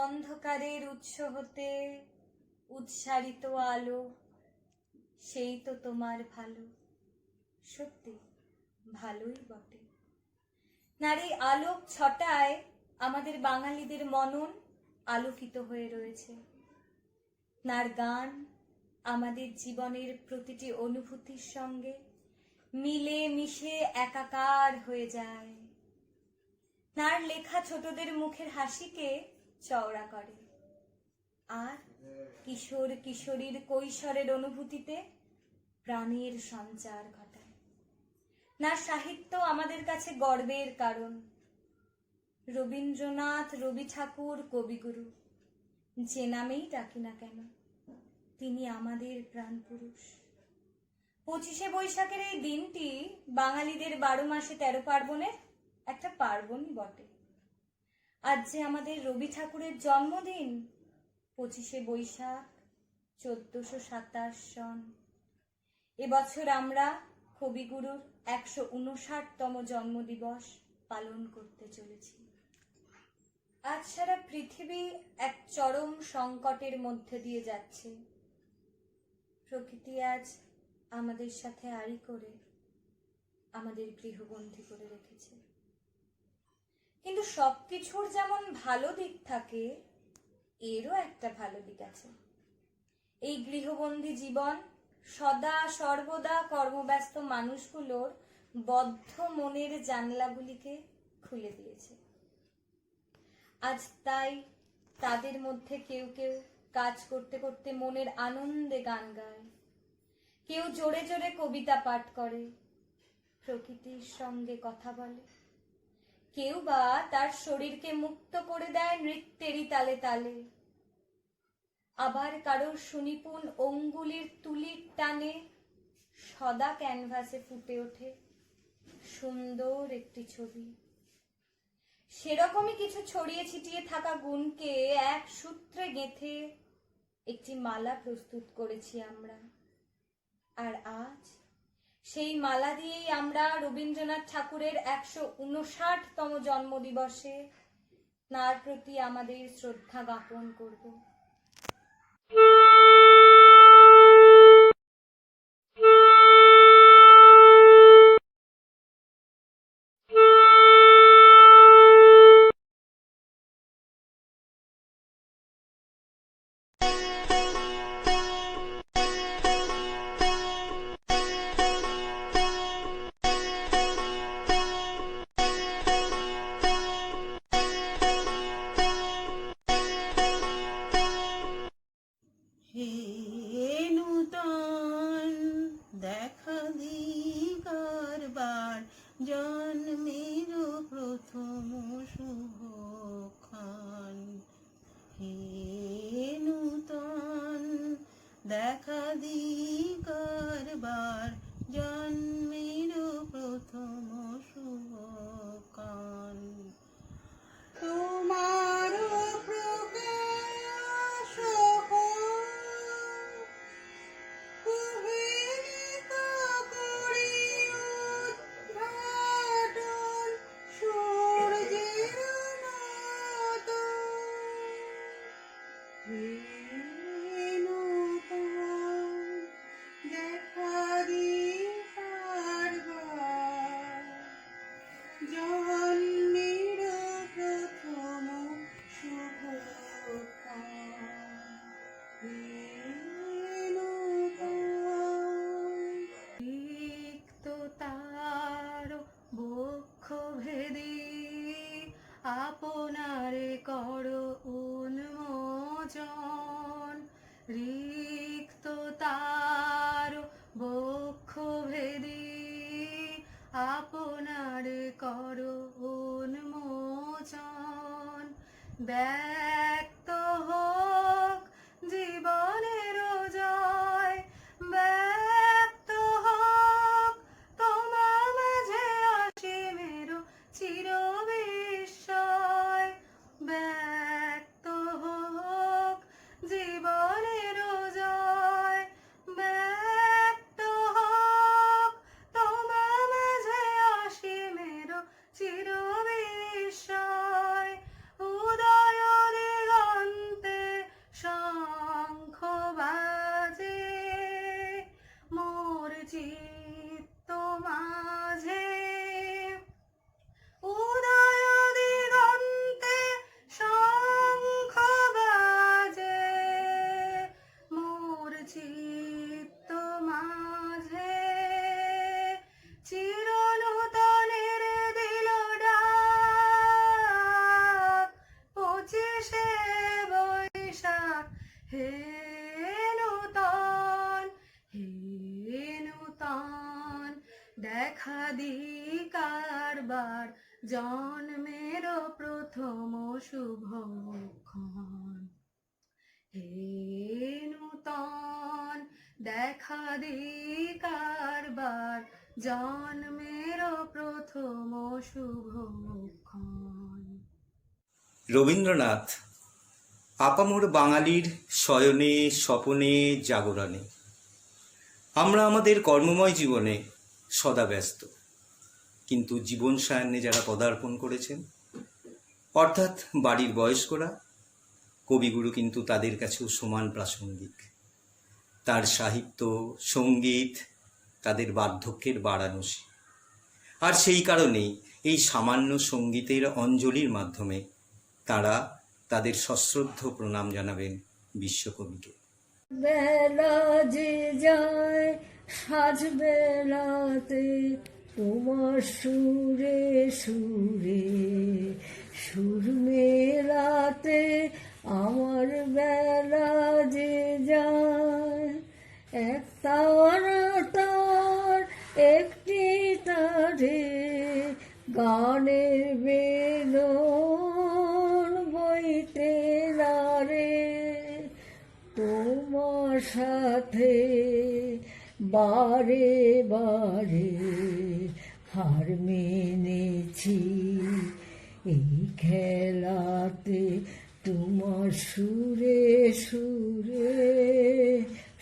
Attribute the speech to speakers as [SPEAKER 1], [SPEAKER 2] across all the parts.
[SPEAKER 1] অন্ধকারের উৎস হতে উৎসারিত আলো, সেই তো তোমার ভালো। সত্যি ভালোই বটে। নারী আলোক ছটায় আমাদের বাঙালিদের মনন আলোকিত হয়ে রয়েছে। নার গান আমাদের জীবনের প্রতিটি অনুভূতির সঙ্গে মিলে মিশে একাকার হয়ে যায়। নার লেখা ছোটদের মুখের হাসিকে চওড়া করে, আর কিশোর কিশোরীর কৈশোরের অনুভূতিতে প্রাণের সঞ্চার ঘটায়। নার সাহিত্য আমাদের কাছে গর্বের কারণ। রবীন্দ্রনাথ, রবি ঠাকুর কবিগুরু, যে নামেই ডাকি না কেন, তিনি আমাদের প্রাণপুরুষ। 25শে বৈশাখের এই দিনটি বাঙালিদের 12 মাসে 13 পার্বণের একটা পার্বণই বটে। আজ যে আমাদের রবি ঠাকুরের জন্মদিন, 25শে বৈশাখ 1427 সন। এবছর আমরা কবিগুরুর 159তম জন্মদিবস পালন করতে চলেছি। আজ সারা পৃথিবী এক চরম সংকটের মধ্যে দিয়ে যাচ্ছে। প্রকৃতি আজ আমাদের সাথে আড়ি করে আমাদের গৃহবন্দী করে রেখেছে। কিন্তু সবকিছুর যেমন ভালো দিক থাকে, এরও একটা ভালো দিক আছে। এই গৃহবন্দী জীবন সদা সর্বদা কর্মব্যস্ত মানুষগুলোর বদ্ধ মনের জানলাগুলিকে খুলে দিয়েছে। আজ তাই তাদের মধ্যে কেউ কেউ কাজ করতে করতে মনের আনন্দে গান গায়, কেউ জোরে জোরে কবিতা পাঠ করে, প্রকৃতির সঙ্গে কথা বলে, কেউ বা তার শরীরকে মুক্ত করে দেয় নৃত্যেরই তালে তালে। আবার কারোর সুনিপুণ অঙ্গুলির তুলির টানে সদা ক্যানভাসে ফুটে ওঠে সুন্দর একটি ছবি। সেরকমই কিছু ছড়িয়ে ছিটিয়ে থাকা গুণকে এক সূত্রে গেঁথে একটি মালা প্রস্তুত করেছি আমরা। আর আজ সেই মালা দিয়েই আমরা রবীন্দ্রনাথ ঠাকুরের 159তম জন্মদিবসে তার প্রতি আমাদের শ্রদ্ধা জ্ঞাপন করব।
[SPEAKER 2] জন্মের প্রথম শুভক্ষণ, হে নূতন দেখা দিগরবার, জন্মের প্রথম শুভক্ষণ। তোমার প্রকাশ আপনারে করো উন্মোচন, রিক্ত তার বক্ষ ভেদি আপনারে করো উন্মোচন। ব্যক্ত হোক জীবনের জয়, ব্যক্ত হোক তোমার মাঝে অসীমের চির বিস্ময়, ব্যক্ত হোক জীবনের জয়, ব্যক্ত হোক তোমার মাঝে অসীমের চির বিস্ময়। উদয় দিগন্ত কারবার জন্মের প্রথম শুভক্ষণ। হে নূতন দেখা কারবার জন্মের প্রথম শুভক্ষণ।
[SPEAKER 3] রবীন্দ্রনাথ আপামর বাঙালির শয়নে স্বপনে জাগরণে। আমরা আমাদের কর্মময় জীবনে সদা ব্যস্ত, কিন্তু জীবন সায়ান্নে যারা পদার্পণ করেছেন, অর্থাৎ বাড়ির বয়স্করা, কবিগুরু কিন্তু তাদের কাছেও সমান প্রাসঙ্গিক। তার সাহিত্য সঙ্গীত তাদের বার্ধক্যের বারাণসী। আর সেই কারণেই এই সামান্য সঙ্গীতের অঞ্জলির মাধ্যমে তারা তাদের সশ্রদ্ধ প্রণাম জানাবেন বিশ্বকবিকে।
[SPEAKER 1] বেলা যে যায় সাজ বেলাতে তোমার সুরে সুরে সুর মেলাতে আমার বেলা যে যায়। এক তারা তার একটি তারে গানের বেলন বইতে নারে। তোমার সাথে বারে বারে হার মেনেছি এই খেলাতে তোমার সুরে সুরে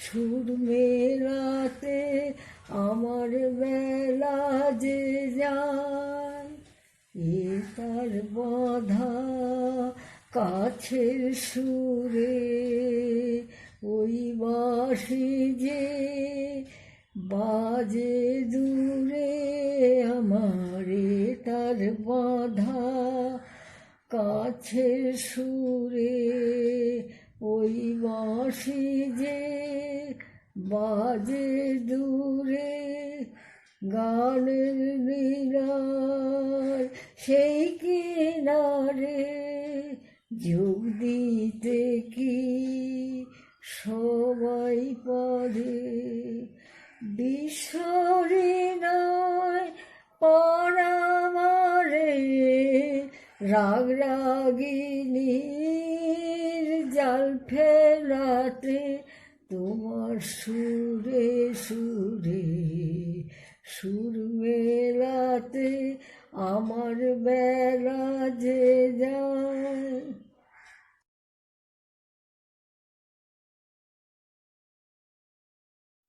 [SPEAKER 1] সুর মেলাতে আমার বেলা যে যায়। এ তার বাঁধা কাছের সুরে ওই বাঁশি যে বাজে দূরে আমার। এ তার বাঁধা কাছের সুরে ওই বাঁশি যে বাজে দূরে। গানের নীলার সেই কিনারে যোগ দিতে কি সবাই পারে। বিশ্বরে নয় পরামারে রাগ রাগিনীর জাল ফেলাতে তোমার সুরে সুরে সুর মেলাতে আমার বেলা যে যায়।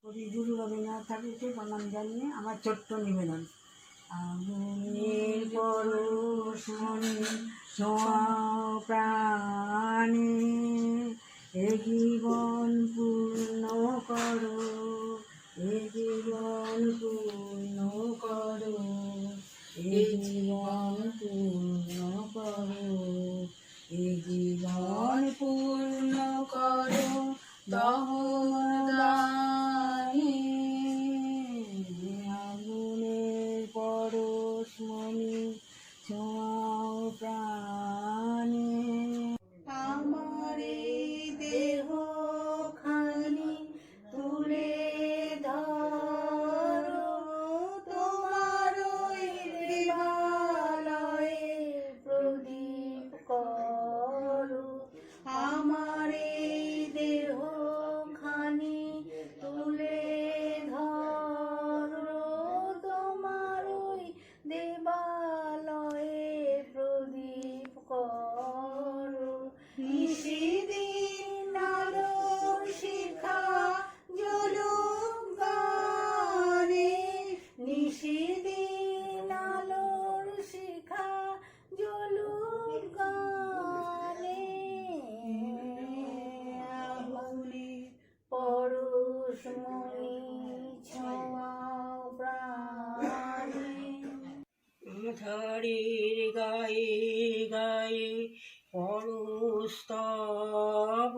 [SPEAKER 4] কবিগুরু রবীন্দ্রনাথ ঠাকুরকে প্রণাম জানিয়ে আমার ছোট্ট নিবেদন। আগুনের পরশ মনে ছোঁয়াও প্রাণে, এ জীবন পূর্ণ করো, এ জীবন পূর্ণ করো, এ জীবন পূর্ণ করো, এ জীবন পূর্ণ করো দহদানে। আগুনের পরশ মনে ছোঁয়াও প্রাণে, আমার এই দেহ খানি তুলে ধরো, তোমার ওই দেবালয়ে প্রদীপ করো। আমার এই দেহ খানি তুলে ধরো, তোমার ওই দেবালয়ে প্রদীপ করো। নিশিদিন আলোর শিখা জ্বলুক গানে, নিশিদিন আলোর শিখা জ্বলুক গানে। আগুনের পরশ মনে ছোঁয়াও প্রাণে, ঝড়ের গায়ে গায়ে পরশ তব,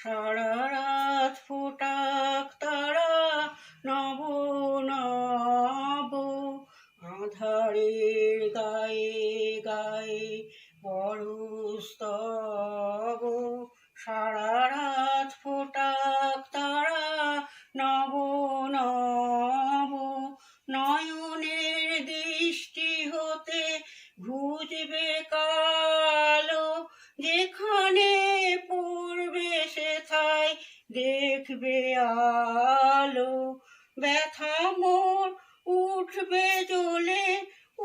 [SPEAKER 4] সারা রাত ফোটাক তারা নব নব। আধারের গায়ে গায়ে পরশ তব, সারা রাত ফোটাক তারা নব নব। নয়নের দিবে কালো, যেখানে পূর্বে সেথায় দেখবে আলো। ব্যথা মোর উঠবে জ্বলে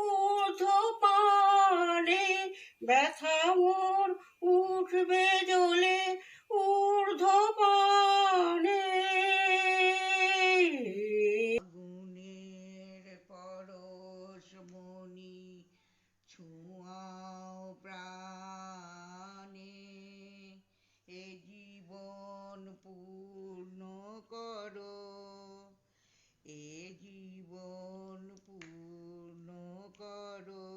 [SPEAKER 4] ঊর্ধ্বপানে, ব্যথা মোর উঠবে জ্বলে ঊর্ধ্বপানে। আগুনের পরশমণি ছোঁয়াও প্রাণে, এ জীবন পূর্ণ করো, এ জীবন পূর্ণ করো,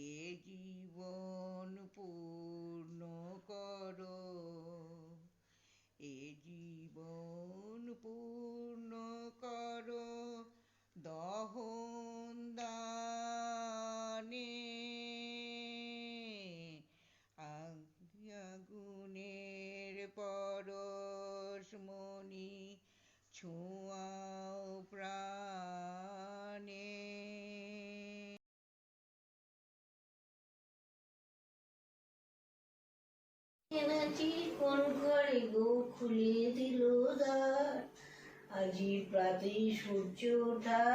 [SPEAKER 4] এ জীবন পূর্ণ করো, এ জীবন পূর্ণ করো দহন দানে। আগুনের পরশমণি ছোঁয়াও প্রাণে।
[SPEAKER 5] এনেছি কোন ঘরে গো খুলে দিল দ্বার, আজি প্রাতে সূর্য ওঠা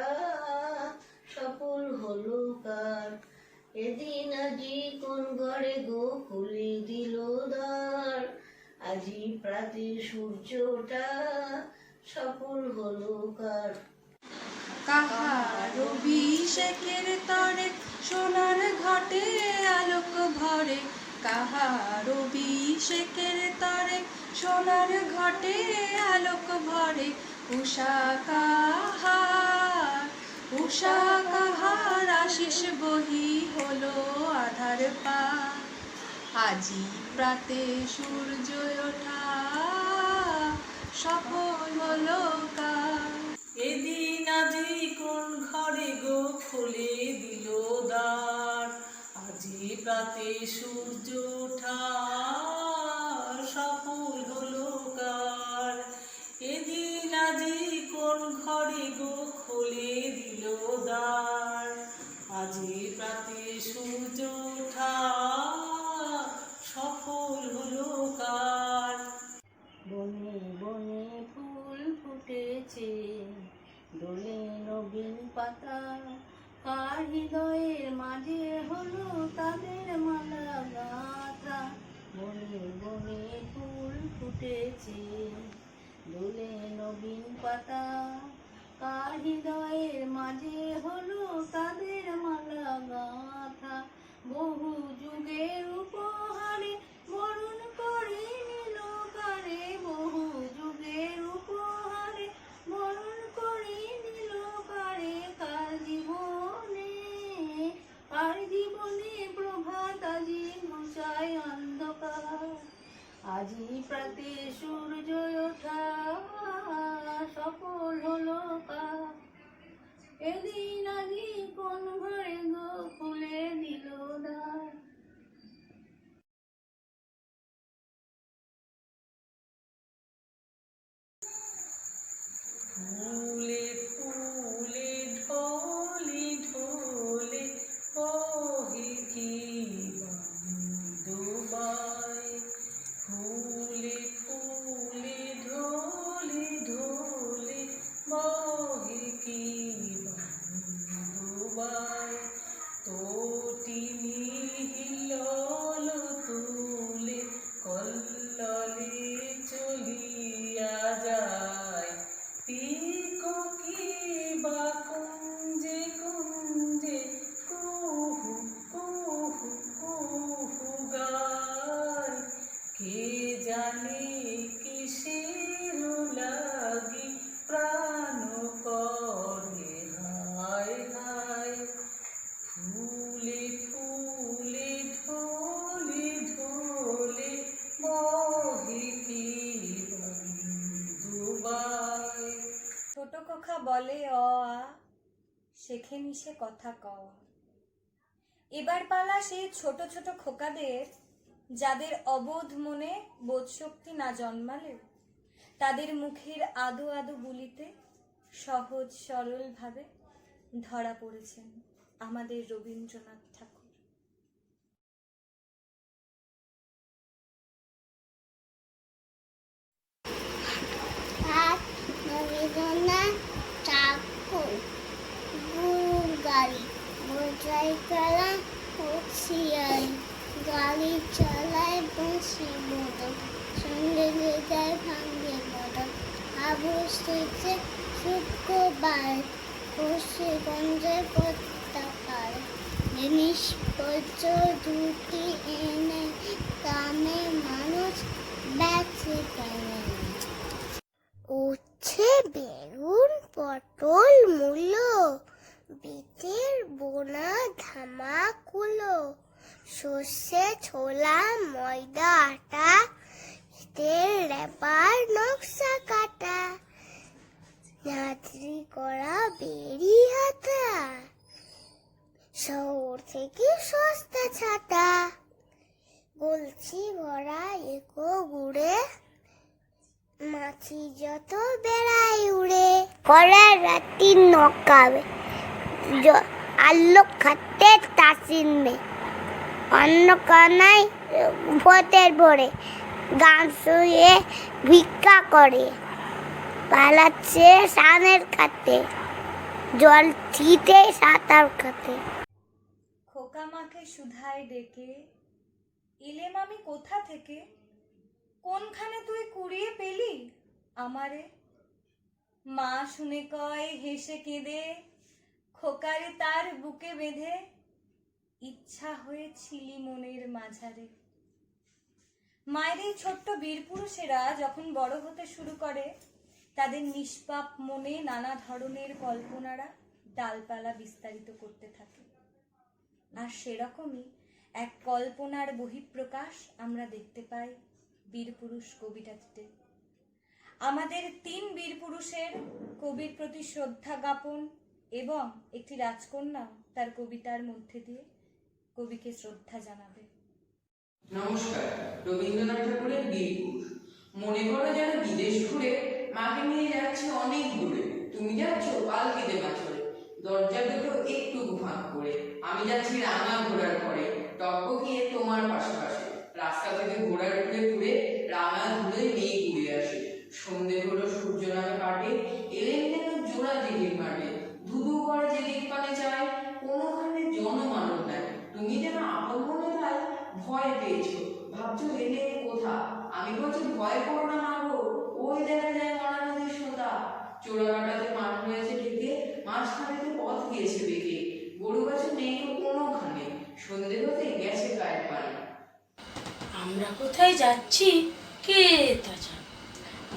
[SPEAKER 5] সফল হলো কার। এদিন আজি কোন ঘরে গো খুলে দিল দ্বার, আজি প্রাতে সূর্য ওঠা সফল হলো কার।
[SPEAKER 2] কাহার অভিষেকের তরে সোনার ঘটে আলোক ভরে, কাহার অভিষেকের তরে সোনার ঘটে আলোক ভরে। উষা কাহার আশিস বহি হলো আধার পার, আজি প্রাতে সূর্য ওঠা সফল হলো কার।
[SPEAKER 6] এদিন আজি কোন ঘরে গো খুলে দিল দ্বার, আজি প্রাতে সূর্য ওঠা সফল হলো কার। এদিন আজি কোন ঘরে গো খুলে দিল দ্বার, আজি প্রাতে সূর্য ওঠা সফল হলো কার।
[SPEAKER 5] বনে বনে ফুল ফুটেছে, দোলে নবীন পাতা, কার হৃদয়ের মাঝে হলো তাদের মালা গাঁথা। বনে বনে ফুল ফুটেছে, দোলে নবীন পাতা, কার হৃদয়ের মাঝে হলো তাদের মালা গাঁথা। বহু যুগের উপহারে বরণ করে নিল কারে, বহু যুগের উপহারে বরণ করে নিল কারে। কার জীবনে প্রভাত আজি ঘুচায় অন্ধকার, আজি প্রাতে সূর্য ওঠা সফল হলো কার। এদিন আজি কোন ঘরে গো খুলে দিল দ্বার।
[SPEAKER 6] ফুলে ফুলে ঢলে ঢলে বহে কি দুবাই, ফুলে ফুলে ঢলে ঢলে বহে কি দুবাই। তটিনী হিল্লোল তুলে কল্লোলে চলিয়া যায়, পিককি বা কুঞ্জে কুঞ্জে কুহু কুহু কুহু গায়। কে জানে কিসের লাগি প্রাণ করে হায় হায়। ফুলে ফুলে ঢলে ঢলে বহে কি দুবাই।
[SPEAKER 1] ছোট খোকা বলে অ আ, শেখে মিশে কথা কওয়া। এবার পালা সেই ছোট ছোট খোকাদের, যাদের অবোধ মনে বোধশক্তি না জন্মালেও তাদের মুখের আদো আদো বুলিতে সহজ সরল ভাবে ধরা পড়েছেন আমাদের রবীন্দ্রনাথ ঠাকুর।
[SPEAKER 5] সাইকেলায় হুঁশিয়ারি, গাড়ি চালায় বসি বদল, সঙ্গে যায় ভাঙ্গে বদল, আবশ্যিতে শুক্রবার, পশ্চিমবঙ্গে পতাকার জিনিসপত্র দুটি এনে দামে মানুষ বেচে কেনে। উচ্ছে বেগুন পটল মূলো, বিটের বোনা ধামাকুলো, সর্ষে ছোলা ময়দা আটা, তেল রেপার নকশা কাটা, ঝাঁঝরি করা বেরি হাতা, শহর থেকে সস্তা ছাতা, বলছি ভরা একো গুড়ে, মাছি যত বেড়াই উড়ে, কড়া রাতি নকাবে আলো খাতে তাসিন মে, অন্য কানায় ভোটের ভরে, গান শুয়ে ভিক্ষা করে, পালাচ্ছে সানের কাতে, জল ছিটে সাঁতার কাটে।
[SPEAKER 1] খোকা মাকে সুধায় ডেকে, এলেম আমি কোথা থেকে, কোনখানে তুই কুড়িয়ে পেলি আমারে? মা শুনে কয় হেসে কেঁদে, খোকারে তার বুকে বেঁধে, ইচ্ছা হয়েছিলি মনের মাঝারে। মায়ের এই ছোট্ট বীর পুরুষেরা যখন বড় হতে শুরু করে, তাদের নিষ্পাপ মনে নানা ধরনের কল্পনারা ডালপালা বিস্তারিত করতে থাকে। আর সেরকমই এক কল্পনার বহিঃপ্রকাশ আমরা দেখতে পাই বীরপুরুষ কবিতাটিতে। আমাদের 3 বীরপুরুষের কবির প্রতি শ্রদ্ধা জ্ঞাপন এবং একটি রাজকন্যা তার কবিতার মধ্যে দিয়ে কবিকে শ্রদ্ধা জানাবে।
[SPEAKER 7] নমস্কার। রবীন্দ্রনাথ ঠাকুরের বীরপুরুষ। মনে করো যেন বিদেশ ঘুরে মাকে নিয়ে যাচ্ছে অনেক দূরে, তুমি যাচ্ছ পালকিতে মাছরে, দরজা দুটো একটু ফাঁক করে, আমি যাচ্ছি রাঙা ঘোড়ার ঘরে, টকবকিয়ে তোমার পাশে পাশে, রাস্তা থেকে ঘোড়ার ঘুরে ঘুরে রাঙা ধুলে মেয়ে ঘুরে আসে, সন্ধে হলো সূর্য নামে কাটে, এলেন যেন জোড়া দিঘির মাঠে, ধুধু করে যেদিক পানে চায়, কোনোখানে জনমানব নাই, তুমি যেন আপন মনে তাই ভয় পেয়েছো, ভাবছো এলে কোথা, আমি বলছি ভয় করো না মাগো, ওই দেখা যায় মরা নদীর সোতা, চোরাকাটাতে মাঠ হয়েছে ঢেকে, মাঝখানেতে পথ গিয়েছে বেঁকে, গরু গাছে নেই তো কোনোখানে, সন্ধে হতে গেছে গায়ের পানি।
[SPEAKER 2] আমরা কোথায় যাচ্ছি কে তা জানে,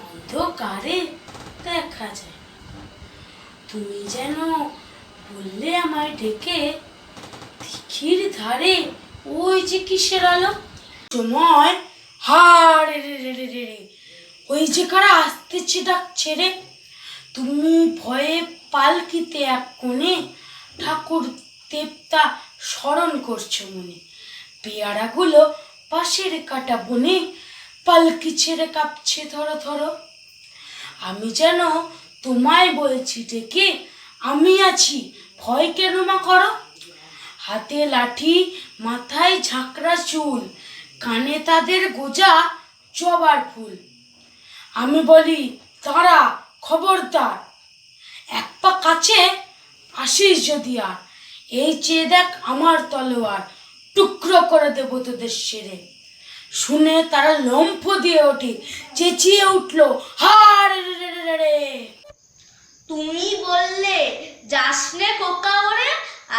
[SPEAKER 2] অন্ধকারে দেখা যায় না। তুমি যেন বললে আমায় ডেকে, দিঘির ধারে ওই যে কিসের আলো, সময় হারে রে রে রে রে রে, ওই যে কারা আসতেছে ডাক ছেড়ে, তুমি ভয়ে পালকিতে এক কোণে, ঠাকুর দেবতা স্মরণ করছো মনে, পেয়ারাগুলো পাশের কাটা বনে, পালকি ছেড়ে কাঁপছে ধরো ধরো, আমি যেন তোমায় বলছি ডেকে, আমি আছি ভয় কেন মা করো, হাতে লাঠি মাথায় ঝাঁকড়া চুল, কানে তাদের গোজা জবার ফুল, আমি বলি দাঁড়া খবরদার, এক পা কাছে আসিস যদি আর, এই চেয়ে দেখ আমার তলোয়ার, টুকরো করে দেব তোদের সেরে। শুনে তারা লম্ফ দিয়ে ওঠে, চেঁচিয়ে উঠলো হারে রে রে রে রে।
[SPEAKER 5] তুমি বললে যাসনে কোকা ওরে,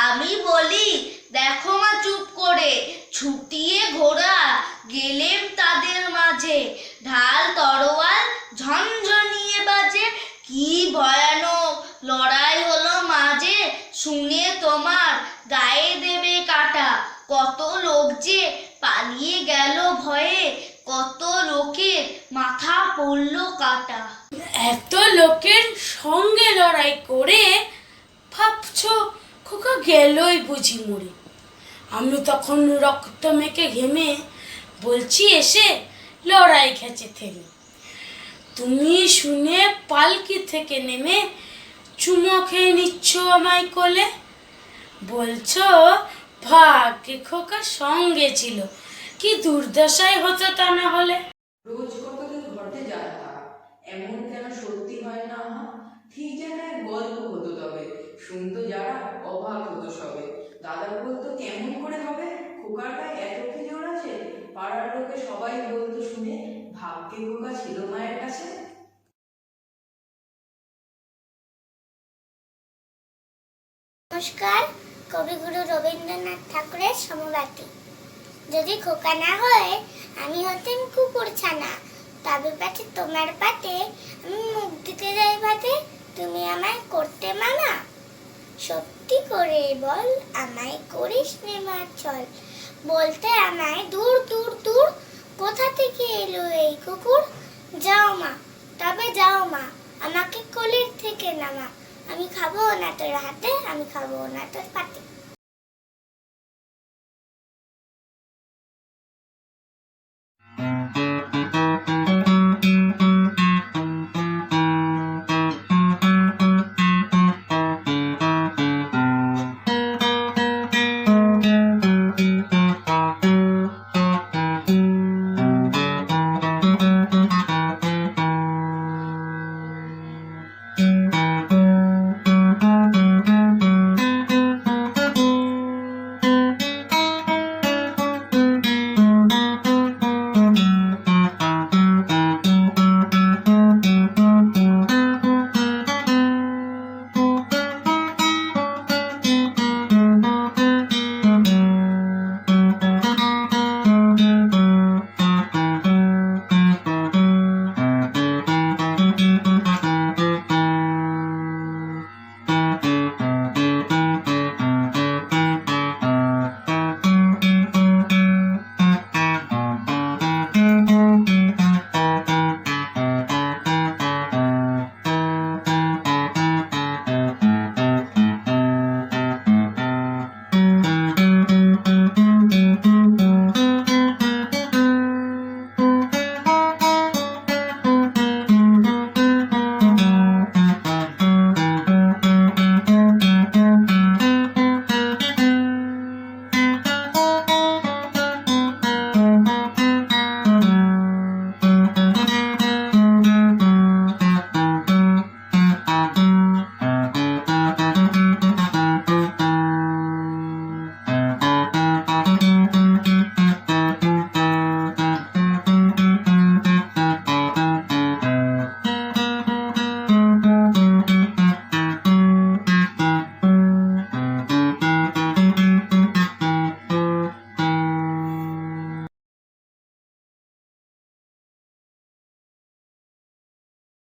[SPEAKER 5] আমি বলি দেখো মা চুপ করে, ছুটিয়ে ঘোড়া গেলেম তাদের মাঝে, ঢাল তরোয়াল ঝনঝনিয়ে বাজে, কি ভয়ানক লড়াই হলো মাঝে, শুনে তোমার গায়ে দেবে কাটা, কত লোক যে পালিয়ে গেল ভয়ে, কত লোকের মাথা পড়লো কাটা।
[SPEAKER 2] এত লোকের সঙ্গে লড়াই করে ভাবছো খোকা গেলই বুঝি মরে, আমি তখন রক্ত মেখে ঘেমে বলছি এসে লড়াই খেছে থেমে, তুমি শুনে পালকি থেকে নেমে চুমো খেয়ে নিচ্ছ আমায় কোলে, বলছো ভাগ্যে খোকা সঙ্গে ছিল, কি দুর্দশায় হতো তা না হলে।
[SPEAKER 7] রোজ কতদিন ঘটে যায় তা, এমন কেন সত্যি হয় না মা, ঠিক যেন এক গল্প হতো তবে, শুনতো যারা অবাক হতো সবে, দাদা খোকার গায়ে এত কি জোর আছে, পাড়ার লোকে সবাই বলতো শুনে, ভাবকে খোকা ছিল মায়ের কাছে।
[SPEAKER 8] নমস্কার, কবিগুরু রবীন্দ্রনাথ ঠাকুরের সমবাতি। যদি খোকা না হয় আমি হতাম কুকুর ছানা, তবে পাঠে তোমার পাতে আমি মুখ দিতে যাই ভাতে, তুমি আমায় করতে মানা। সত্যি করে বল আমায় করিস নে মার চল, বলতে আমায় দূর দূর দূর, কোথা থেকে এলো এই কুকুর। যাও মা, তবে যাও মা, আমাকে কোলের থেকে নামা, আমি খাবো না তোর হাতে, আমি খাবো না তোর পাতে।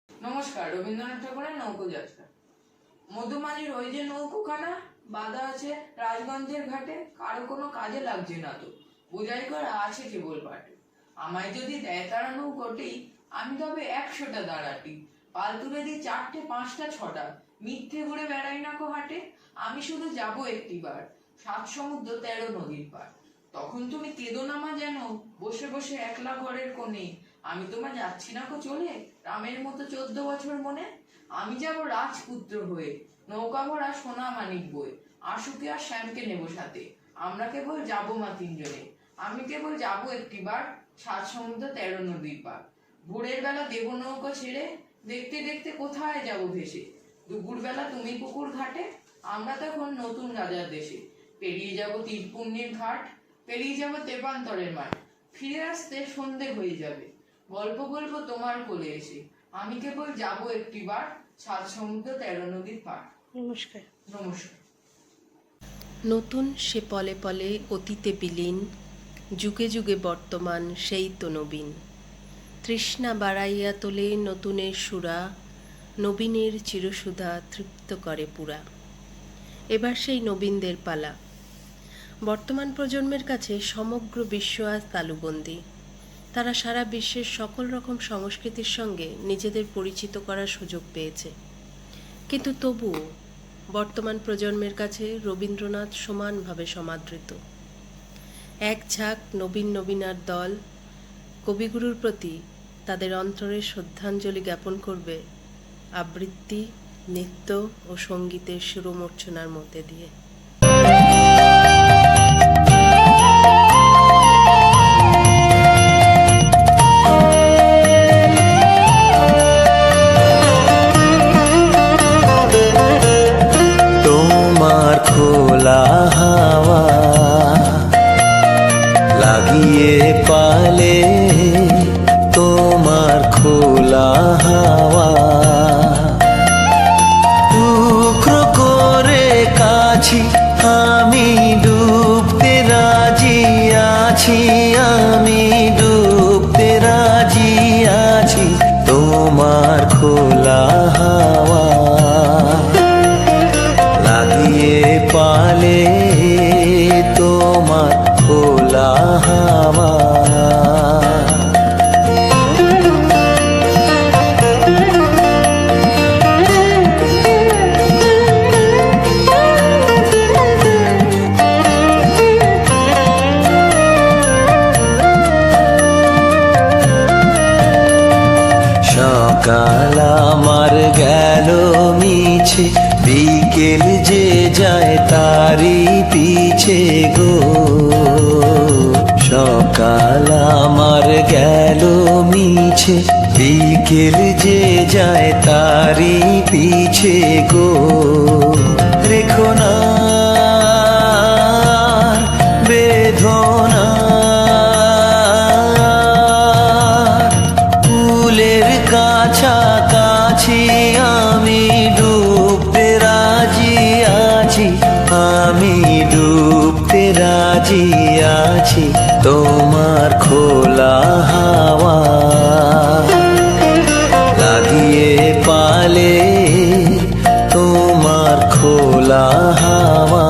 [SPEAKER 7] নমস্কার, রবীন্দ্রনাথ ঠাকুরের নৌকো যাত্রা। মধুমালির ওই যে নৌকোখানা বাঁধা আছে রাজগঞ্জের ঘাটে, কারো কোনো কাজে লাগছে না তো, বোঝাই করা আছে কেবল পাটে। আমায় যদি দেয় তারা নৌকোটেই, আমি তবে 100টা দাঁড়াটি, পাল তুলে দিই 4টে 5টা 6টা, মিথ্যে ঘুরে বেড়াই না কো হাটে। আমি শুধু যাব একটিবার 7 সমুদ্র 13 নদীর পার। তখন তুমি কেঁদো না মা যেন, বসে বসে একলা ঘরের কোণে। আমি তোমার যাচ্ছি না কো চলে, রামের মতো 14 বছর মনে। আমি যাব রাজপুত্র হয়ে, নৌকা ভরা সোনা মানিক বয়ে। আশুকে আর শ্যামকে নেব সাথে, আমরা কেবল যাব মা 3 জনে। আমি কেবল যাব একটিবার 7 সমুদ্র 13 নদীর পার। ভোরের বেলা দেব নৌকা ছেড়ে, দেখতে দেখতে কোথায় যাব ভেসে। দুপুর বেলা তুমি পুকুর ঘাটে, আমরা তখন নতুন রাজার দেশে। পেরিয়ে যাব তীরপুণ্যের ঘাট, পেরিয়ে যাব তেপান্তরের মাঠ। ফিরে আসতে সন্ধে হয়ে যাবে, গল্প বলবো তোমার কোলে এসে। আমি কেবল যাব একটিবার 7 সমুদ্র 13 নদীর পার।
[SPEAKER 2] নমস্কার।
[SPEAKER 7] নমস্কার।
[SPEAKER 9] নতুন সে পলে পলে অতীতে বিলীন, যুগে যুগে বর্তমান সেই তো নবীন। তৃষ্ণা বাড়াইয়া তোলে নতুনের সুরা, নবীনের চিরসুধা তৃপ্ত করে পুরা। এবার সেই নবীনদের পালা। বর্তমান প্রজন্মের কাছে সমগ্র বিশ্ব আজ তালুবন্দী। তারা সারা বিশ্বের সকল রকম সংস্কৃতির সঙ্গে নিজেদের পরিচিত করার সুযোগ পেয়েছে, কিন্তু তবুও বর্তমান প্রজন্মের কাছে রবীন্দ্রনাথ সমানভাবে সমাদৃত। এক ঝাঁক নবীন নবীনার দল কবিগুরুর প্রতি তাদের অন্তরে শ্রদ্ধাঞ্জলি জ্ঞাপন করবে আবৃত্তি, নৃত্য ও সঙ্গীতের সুরমূর্ছনার মধ্যে দিয়ে।
[SPEAKER 10] তোমার খোলা হাওয়া লাগিয়ে পালে তোমার খোলা হাওয়া, টুকরো করে কাছি আমি ডুবতে রাজি আছি, আমি ডুবতে রাজি আছি তোমার খোলা হাওয়া লাগিয়ে পালে তোমার খোলা হাওয়া। সকাল আমার গেল মিছে, বিকেল যে যায় তারি পিছে গো। সকাল আমার গেল মিছে, বিকেল যে যায় তারি পিছে গো। রেখো না বেদনা, ফুলের কাছাকাছি আমি ডুবতে রাজি আছি, আমি ডুবতে রাজি আছি তোমার খোলা হাওয়া লাগিয়ে পালে তোমার খোলা হাওয়া।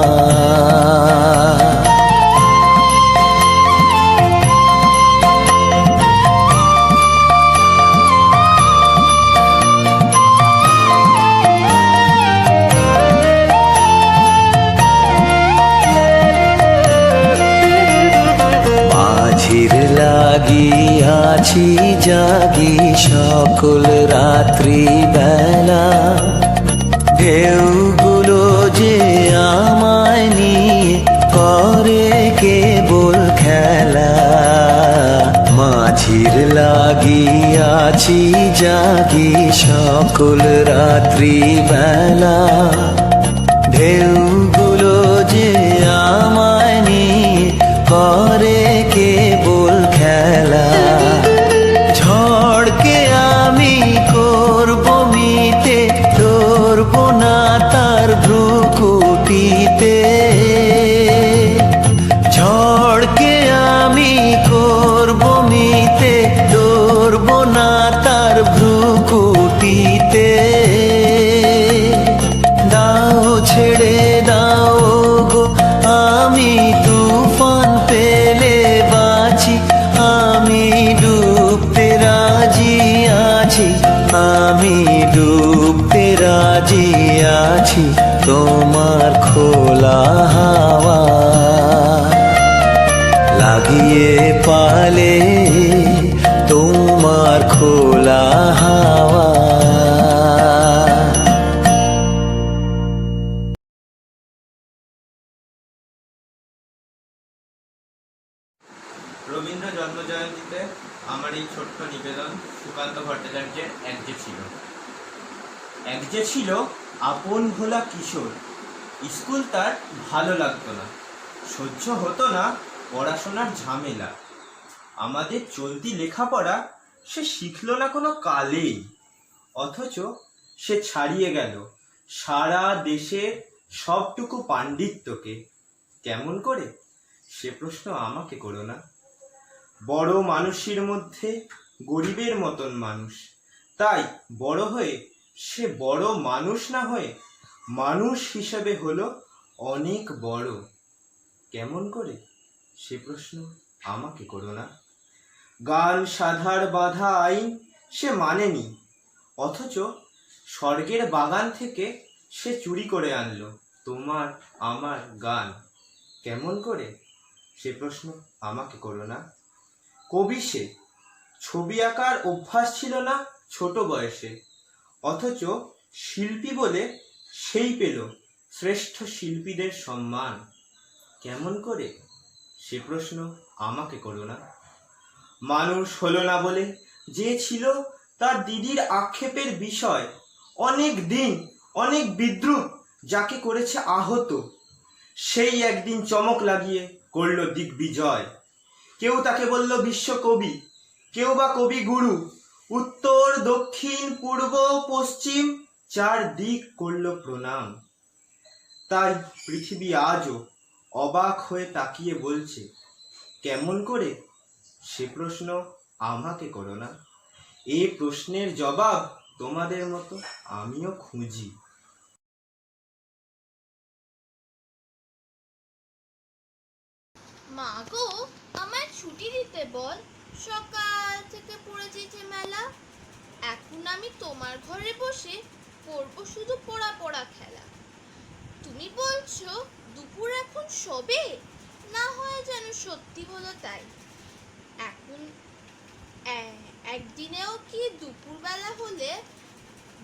[SPEAKER 10] মাঝির লাগিয়াছি জাগি সকল রাত্রি বেলা, ঢেউগুলো যে আমায় নিয়ে করে কেবল খেলা। মাঝির লাগিয়াছি জাগি সকল রাত্রি বেলা, ঢেউগুলো যে আমায় নিয়ে করে কেবল খেলা। ঝড়কে আমি করব মিতে, ধরব না তার ভ্রুকুটিতে। ঝড়কে আমি করব মিতে, ধরব না তার ভ্রুকুটিতে। দাও ছেড়ে দাও গো আমি তুফান পেলে বাঁচি, আমি ডুবতে রাজি আছি, আমি ডুবতে রাজি আছি তোমার খোলা হাওয়া লাগিয়ে পালে তোমার খোলা হাওয়া।
[SPEAKER 3] রবীন্দ্র জন্মজয়ন্তীতে আমার এই ছোট্ট নিবেদন সুকান্ত ভট্টাচার্যের এক যে ছিল আপন ভোলা কিশোর, স্কুল তার ভালো লাগতো না, সহ্য হতো না পড়াশোনার ঝামেলা। আমাদের চলতি লেখাপড়া সে শিখলো না কোনো কালেই, অথচ সে ছাড়িয়ে গেল সারা দেশের সবটুকু পাণ্ডিত্যকে। কেমন করে সে প্রশ্ন আমাকে করো না। বড় মানুষের মধ্যে গরিবের মতন মানুষ, তাই বড় হয়ে সে বড় মানুষ না হয়ে মানুষ হিসেবে হলো অনেক বড়। কেমন করে সে প্রশ্ন আমাকে করো না। গান সাধার বাধা আইন সে মানেনি, অথচ স্বর্গের বাগান থেকে সে চুরি করে আনলো তোমার আমার গান। কেমন করে সে প্রশ্ন আমাকে করো না। কবি সে, ছবি আঁকার অভ্যাস ছিল না ছোট বয়সে, অথচ শিল্পী বলে সেই পেল শ্রেষ্ঠ শিল্পীদের সম্মান। কেমন করে সে প্রশ্ন আমাকে করো না। মানুষ হলো না বলে যে ছিল তার দিদির আক্ষেপের বিষয়, অনেক দিন অনেক বিদ্রুপ যাকে করেছে আহত, সেই একদিন চমক লাগিয়ে করল দিগ্বিজয়। কেউ তাকে বলল বিশ্বকবি, কেউ বা কবি গুরু। উত্তর দক্ষিণ পূর্ব পশ্চিম চার দিক করল প্রণাম। তাই পৃথিবী আজও অবাক হয়ে তাকিয়ে বলছে, কেমন করে? সে প্রশ্ন আমাকে করো না, এই প্রশ্নের জবাব তোমাদের মতো আমিও খুঁজি।
[SPEAKER 5] মা গো, আমায় ছুটি দিতে বল, সকাল থেকে পড়েছি যে মেলা। এখন আমি তোমার ঘরে বসে করবো শুধু পড়া পড়া খেলা। তুমি বলছো দুপুর এখন সবে, না হয় যেন সত্যি হলো তাই। এখন একদিনেও কি দুপুরবেলা হলে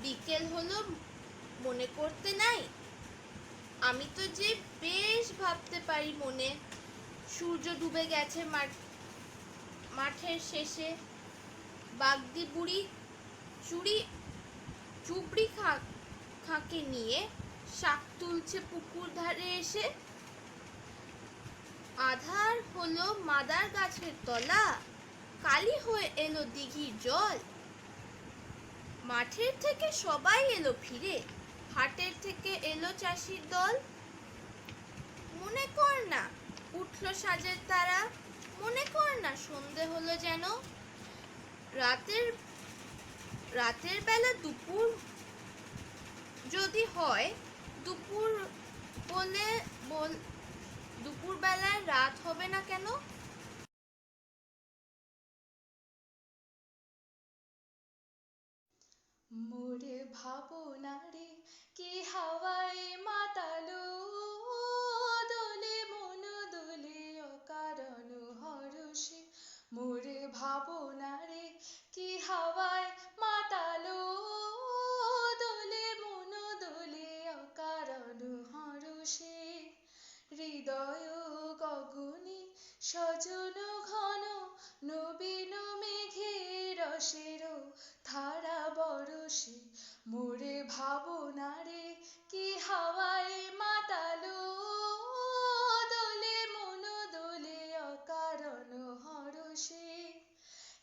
[SPEAKER 5] বিকেল হলো মনে করতে নাই? আমি তো যে বেশ ভাবতে পারি মনে, সূর্য ডুবে গেছে মাঠের শেষে। বাগদি বুড়ি চুবড়ি খাঁকে নিয়ে শাক তুলছে পুকুর ধারে এসে। আধার হলো মাদার গাছের তলা, কালি হয়ে এলো দিঘির জল। মাঠের থেকে সবাই এলো ফিরে, হাটের থেকে এলো চাষির দল। মনে কর না উঠলো সাজের তারা, মনে কর না সন্ধে হলো যেন। রাতের বেলা দুপুর যদি হয়, দুপুর বেলায় রাত হবে না কেন?
[SPEAKER 6] মোরে ভাবনারে কি হাওয়ায় মাতালো, দোলে মন দোলে অকারণ হরষে। মোরে ভাবনারে কি হাওয়ায় মাতালো, দোলে মন দোলে অকারণ হরষে। হৃদয় গগনে সজন ঘন, নবীন মেঘের রসের ধারা বরষে। মোরে ভাবনারে কি হাওয়ায় মাতালো, দোলে মন দোলে অকারণ হরষে।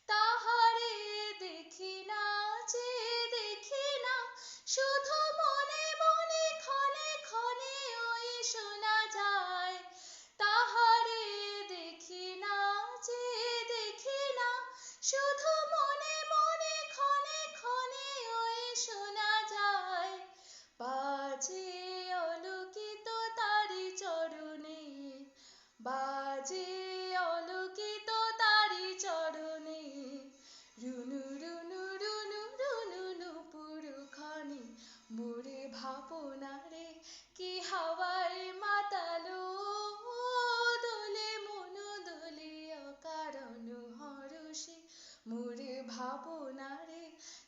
[SPEAKER 6] তাহারে দেখি না যে দেখি না, শুধু মনে মনে ক্ষণে ক্ষণে ওই শোনা যায়। তাহারে দেখি না যে দেখি না, শুধু মনে মনে ক্ষণে ক্ষণে ওই শোনা যায়। বাজে অলোকিত তারি চরণে, বাজে অলোকিত তারি চরণে। রুনু রুনু রুনু রুনু নুপুর খনি। মোরে ভাবনারে কি হাওয়ায় মাতালো, দোলে মন দোলে অকারণ হরষে। মোরে ভাবনারে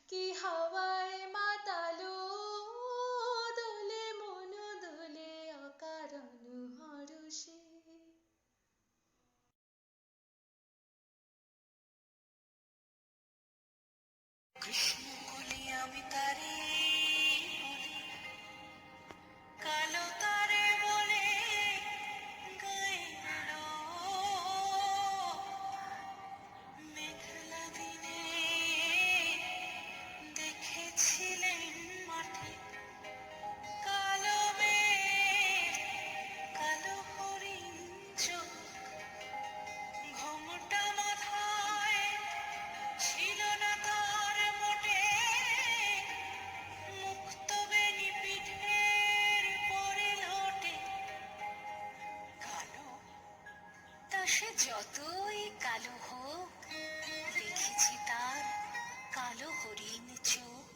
[SPEAKER 6] কি হাওয়ায় মাতালো, দোলে মন দোলে অকারণ হরষে।
[SPEAKER 10] কৃষ্ণ বলি আমি তারে বলি, কালো তারে বলে গাইল। মেঘলা দিনে দেখেছিলেন মাঠে কালো মেঘ, কালো হরিণ চোখ, ঘোমটা মাথায় ছিল না তার মোটে, মুক্ত বেনি পিঠের পরে লোটে। কালো, তা সে যতই কালো হোক, দেখেছি তার কালো হরিণ চোখ।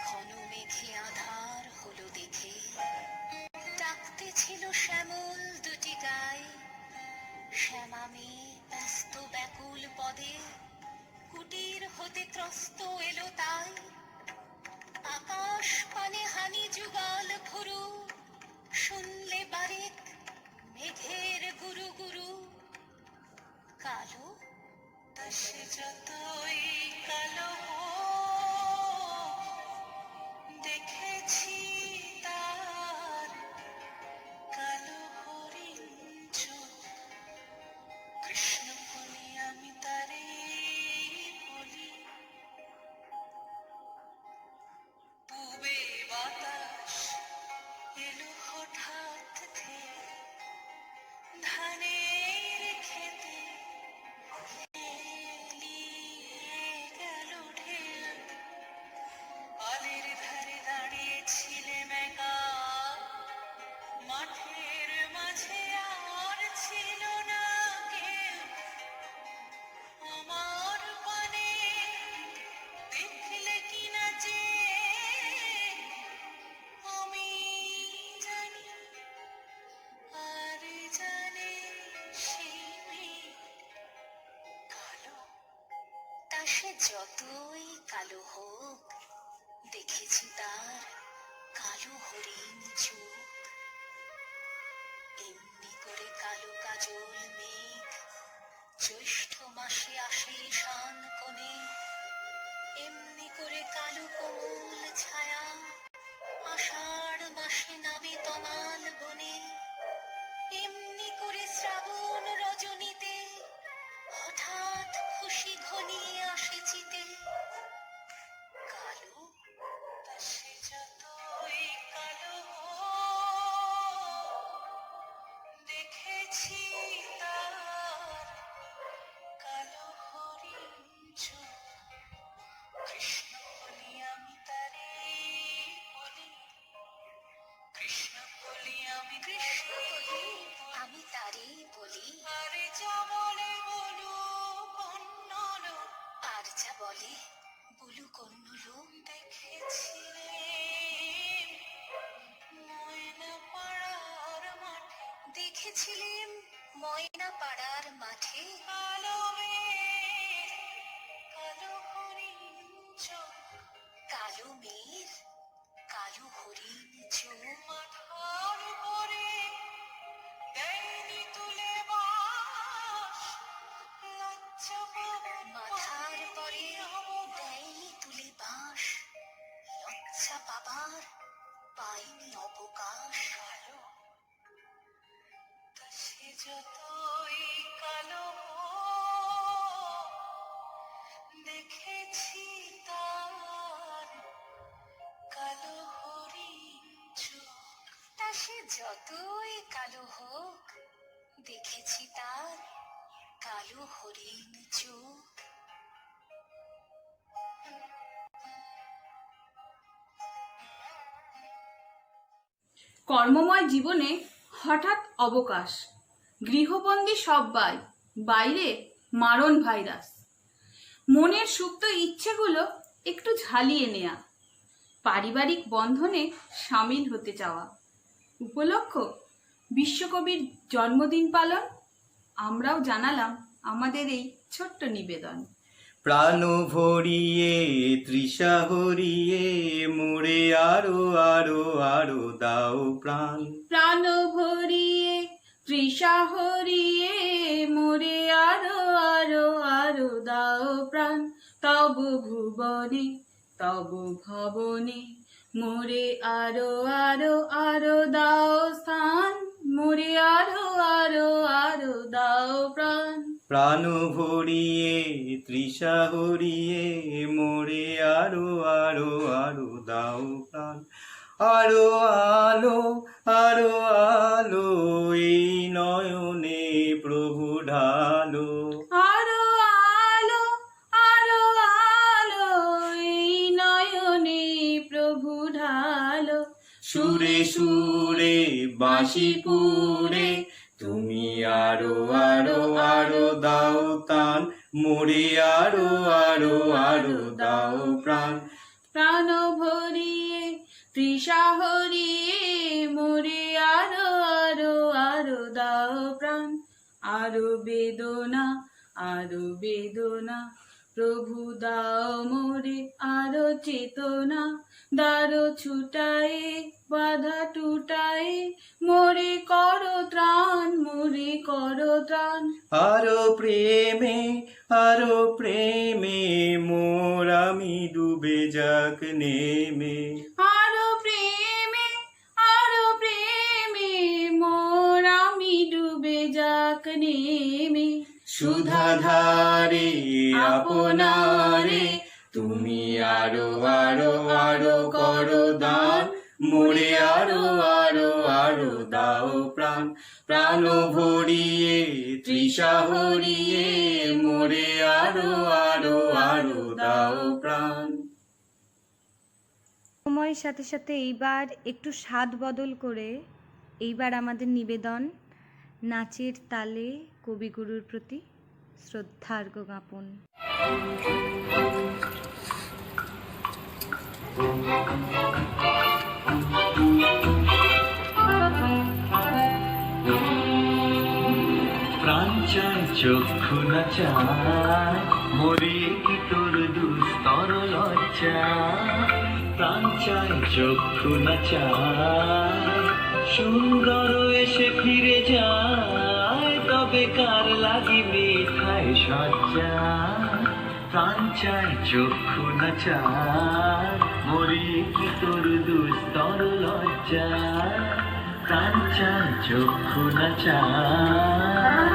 [SPEAKER 10] ঘন মেঘে আধার হলো দেখে, ডাকতে ছিল শ্যামল দুটি গায়ে। শ্যামা মেয়ে ব্যস্ত ব্যাকুল পদে, কুটির হতে ত্রস্ত এলো তাই। আকাশ পানে হানি যুগল ভুরু, শুনলে বারেক মেঘের গুরু গুরু। কালো, তা সে যতই কালো হোক, দেখেছি তার কালো হরিণ চোখ। পথের মাঝে আর ছিল না কেউ আমার পানে দেখলে কিনা যে আমি জানি আর জানে সেই মেয়ে কালো, তা সে যতই কালো হোক দেখেছি তার কালো হরিণ চোখ। এমনি করে কালো কাজল মেঘ জ্যৈষ্ঠ মাসে আসে শান কোণে, এমনি করে কালো কোমল ছায়া আষাঢ় মাসে নামে তমাল বনে, এমনি করে শ্রাবণ রজনীতে হঠাৎ খুশি ঘনিয়ে আসে চিতে। কালো, তা সে যতই কালো দেখেছি তার কালো হরিণ চোখ। কৃষ্ণ বলি আমি তারে বলি, কৃষ্ণ বলি আমি কৃষ্ণ বলি আমি তারে বলি। আরে যা বলে বলু কন্নল, আর যা বলে বলু কন্নল। দেখেছিলেন ময়না পাড়ার মাঠে কালো মেয়ের কালো হরিণ চোখ, কালো মেয়ের কালো হরিণ চোখ। মাথার উপরে দেয়নি তুলে বাস, লজ্জা পাবার মাথার পরে দেয়নি তুলে বাস, লজ্জা পাবার পাইনি অবকাশ। কালো, তা সে যতই কালো দেখেছি তার কালো হরিণ চোখ। তা সে যতই কালো হোক দেখেছি তার কালো হরিণ চোখ।
[SPEAKER 11] কর্মময় জীবনে হঠাৎ অবকাশ, গৃহবন্দী সব্বাই, বাইরে মারণ ভাইরাস। মনের সুপ্ত ইচ্ছেগুলো একটু ঝালিয়ে নেয়া, পারিবারিক বন্ধনে সামিল হতে চাওয়া। উপলক্ষ বিশ্বকবির জন্মদিন পালন। আমরাও জানালাম আমাদের এই ছোট্ট নিবেদন।
[SPEAKER 3] প্রাণ ভরিয়ে তৃষা হরিয়ে মোরে আরো আরো আরো দাও প্রাণ।
[SPEAKER 11] প্রাণ ভরিয়ে তৃষা হরিয়ে মোরে আরো আরো আরো দাও প্রাণ। তব ভুবনে তব ভবনে মোরে আরো আরো আরো দাও স্থান। মোরে আরো আরো আরো দাও প্রাণ।
[SPEAKER 3] প্রাণ ভরিয়ে তৃষা হরিয়ে মোরে আরো আরো আরো দাও প্রাণ। আরো আলো আরো আলো এই নয়নে প্রভু ঢালো।
[SPEAKER 11] আরো আলো আরো আলো এই নয়নে প্রভু ঢালো।
[SPEAKER 3] সুরে সুরে বাঁশি পুরে তুমি আরো আরো আরো দাও তান। মোরে আরো আরো আরো দাও প্রাণ।
[SPEAKER 11] প্রাণ ভরিয়ে তৃষা হরিয়ে মোরে আরো আরো আরো দাও প্রাণ। আরো বেদনা প্রভু দাও মোরে আরো চেতনা। দারো ছুটায়ে বাধা টুটায়ে মোরে করো ত্রাণ। মোরে করো ত্রাণ।
[SPEAKER 3] আরো প্রেমে মোর আমি ডুবে যাক নেমে।
[SPEAKER 11] আরো প্রেমে মোর আমি ডুবে যাক নেমে।
[SPEAKER 3] সুধাধারে আপনারে তুমি আরো আরো আরো করো দান। মোরে আরো আরো আরো দাও প্রাণ। প্রাণ ভরিয়ে তৃষা হরিয়ে মোরে আরো আরো আরো দাও প্রাণ।
[SPEAKER 1] সময়ের সাথে সাথে এইবার একটু স্বাদ বদল করে এইবার আমাদের নিবেদন নাচের তালে কবিগুরুর প্রতি শ্রদ্ধার্ঘ্য জ্ঞাপন।
[SPEAKER 10] প্রাণ চাই চক্ষু না চায় মরি কি তোর দুস্তর লজ্জা প্রাণ চাই চক্ষু না চায় সুন্দর এসে ফিরে যায় তবে কার লাগি মিঠাই সজ্জা প্রাণ চাই চক্ষু না চায় মরি কি তোর দুস্তর লজ্জা প্রাণ চাই চক্ষু না চায়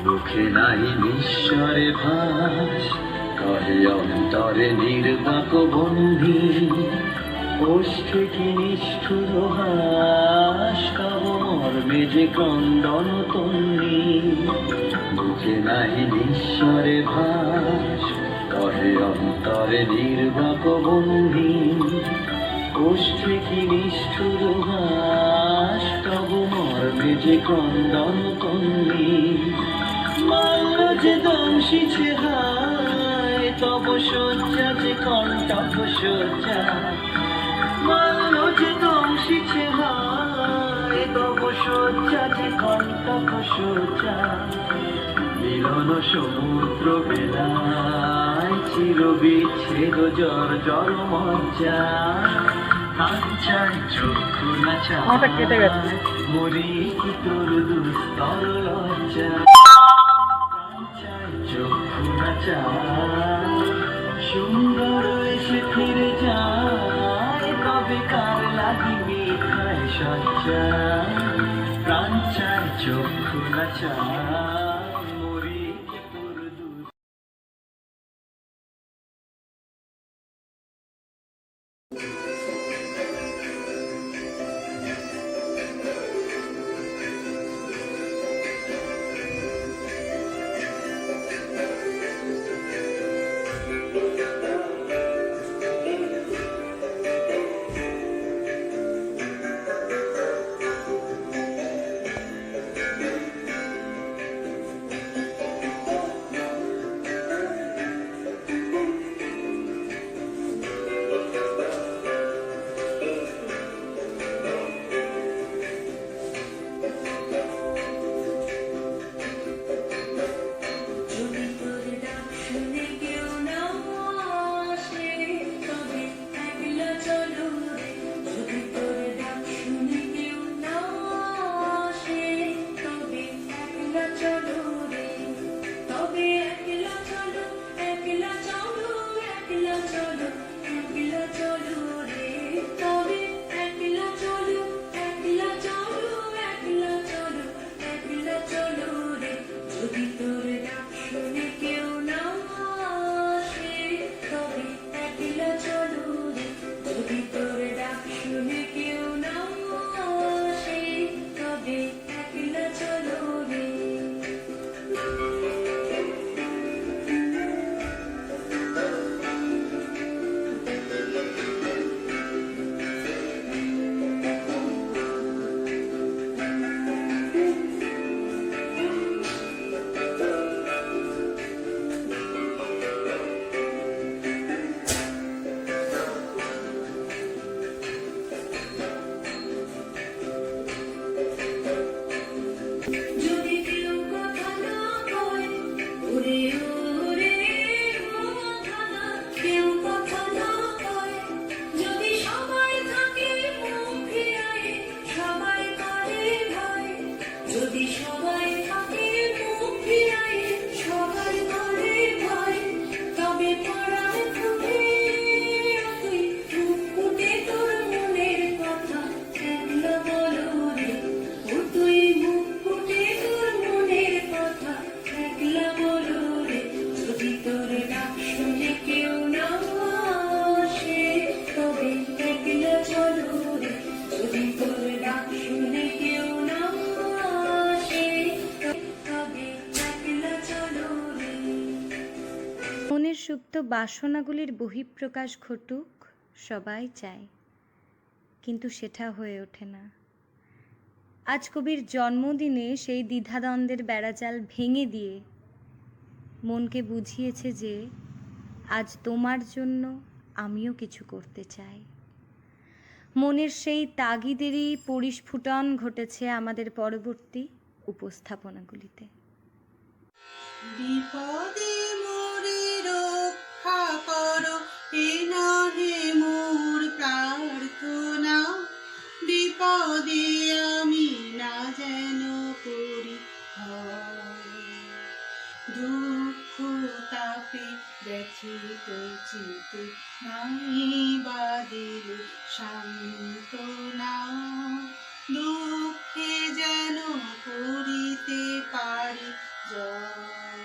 [SPEAKER 10] মুখে নাই নিঃস্বরে ভাস কহে অন্তরে নির্বাক বন্ধি ওষ্ঠে কি নিষ্ঠুর হাস কব মর্মে যে ক্রন্দন তন্নি মুখে নাই নিঃস্বরে ভাস কহে অন্তরে নির্বাক বন্ধি ওষ্ঠে কি নিষ্ঠুর হাস কব মর্মে যে ক্রন্দন তন্নি মাল্য যে দংশিছে হায় তব শয্যা যে কণ্টক শয্যা মাল্য যে দংশিছে হায় তব শয্যা যে কণ্টক শয্যা মিলন সমুদ্র বেলায় চির বিচ্ছেদ জর জর মজ্জা প্রাণ চাই চক্ষু না চায় মরি কি তোর দুস্তর লজ্জা চক্ষু না চায় সুন্দর এসে ফিরে যায় তবে কার লাগি মিঠাই সজ্জা প্রাণ চাই চক্ষু না চায় মরি কি তোর
[SPEAKER 5] যদি তোর ডাক শুনে কেউ
[SPEAKER 1] সুপ্ত বাসনাগুলির বহিঃপ্রকাশ ঘটুক সবাই চায়, কিন্তু সেটা হয়ে ওঠে না। আজ কবির জন্মদিনে সেই দ্বিধাদ্বন্দ্বের বেড়াজাল ভেঙে দিয়ে মনকে বুঝিয়েছে যে আজ তোমার জন্য আমিও কিছু করতে চাই। মনের সেই তাগিদেরই পরিস্ফুটন ঘটেছে আমাদের পরবর্তী উপস্থাপনাগুলিতে।
[SPEAKER 11] বিপদে মোরে রক্ষা করো, এ নহে মোর প্রার্থনা। বিপদে আমি না যেন করি ভয়। দুঃখ তাপে ব্যথিত চিতে নাই বাদিলে সান্ত্বনা। দুঃখে যেন করিতে পারি জয়।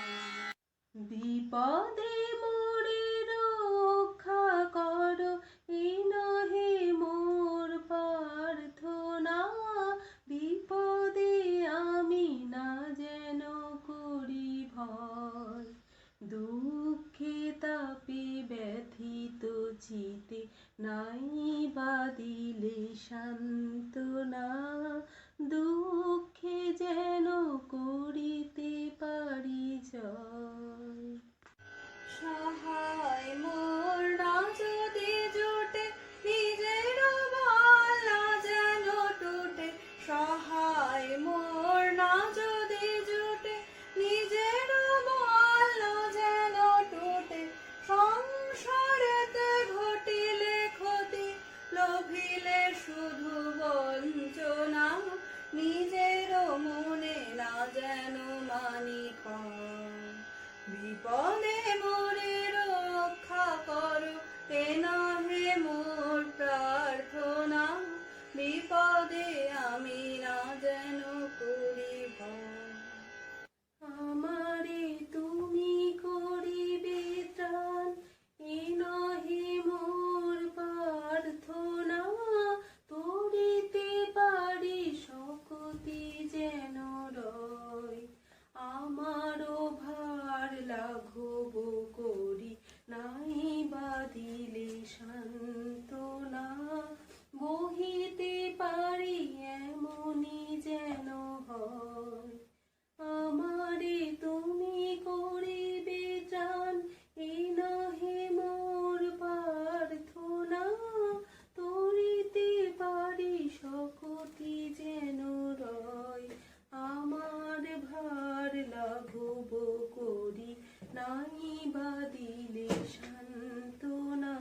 [SPEAKER 11] বিপদে মোরে রক্ষা করো, এ নহে মোর প্রার্থনা। বিপদে আমি না যেন করি ভয়। দুঃখে তাপে ব্যথিত চিতে নাই বাদিলে সান্ত্বনা। দুঃখে যেন করিতে পারি জয়।
[SPEAKER 1] সহায় মোর না যদি জোটে, নিজের বল না যেন টুটে। সহায় মোর না যদি জোটে, নিজের বল না যেন টুটে। সংসারেতে ঘটিলে ক্ষতি, লোভিলে শুধু বঞ্চনা। নিজের মনে না যেন মানি ক্ষয়। বিপদে মোরে রক্ষা করো, এ নহে মোর প্রার্থনা। বিপদে আমি না যেন করি ভয়।
[SPEAKER 11] আমারে তুমি করিবে ত্রাণ, এ নহে মোর প্রার্থনা। তরিতে পারি শক্তি যেন রয়। আমারও ভার লাঘব করি নাই বাদিলে সান্ত্বনা। বহিতে পারি এমনি যেন হয়। আমারে তুমি করিবে ত্রাণ, এ নহে মোর প্রার্থনা। তরিতে পারি শক্তি যেন রয়। আমার ভার লাঘব করি নাই বাদিলে সান্ত্বনা।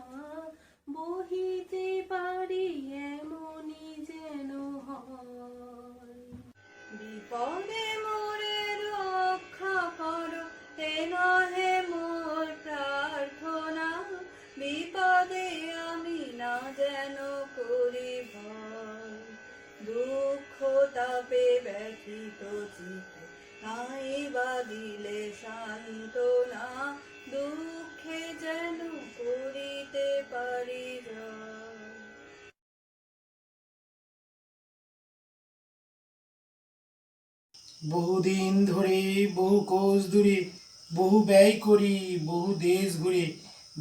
[SPEAKER 11] বহিতে পারি এমনি যেন হয়।
[SPEAKER 1] বিপদে মোরে রক্ষা করো, এ নহে মোর প্রার্থনা। বিপদে আমি না যেন করি ভয়। দুঃখ তাপে ব্যথিত চিতে নাই বাদিলে সান্ত্বনা। দুঃখে যেন করিতে পারি জয়।
[SPEAKER 12] বহুদিন ধরে বহু কোষ দূরে বহু ব্যয় করি বহু দেশ ঘুরে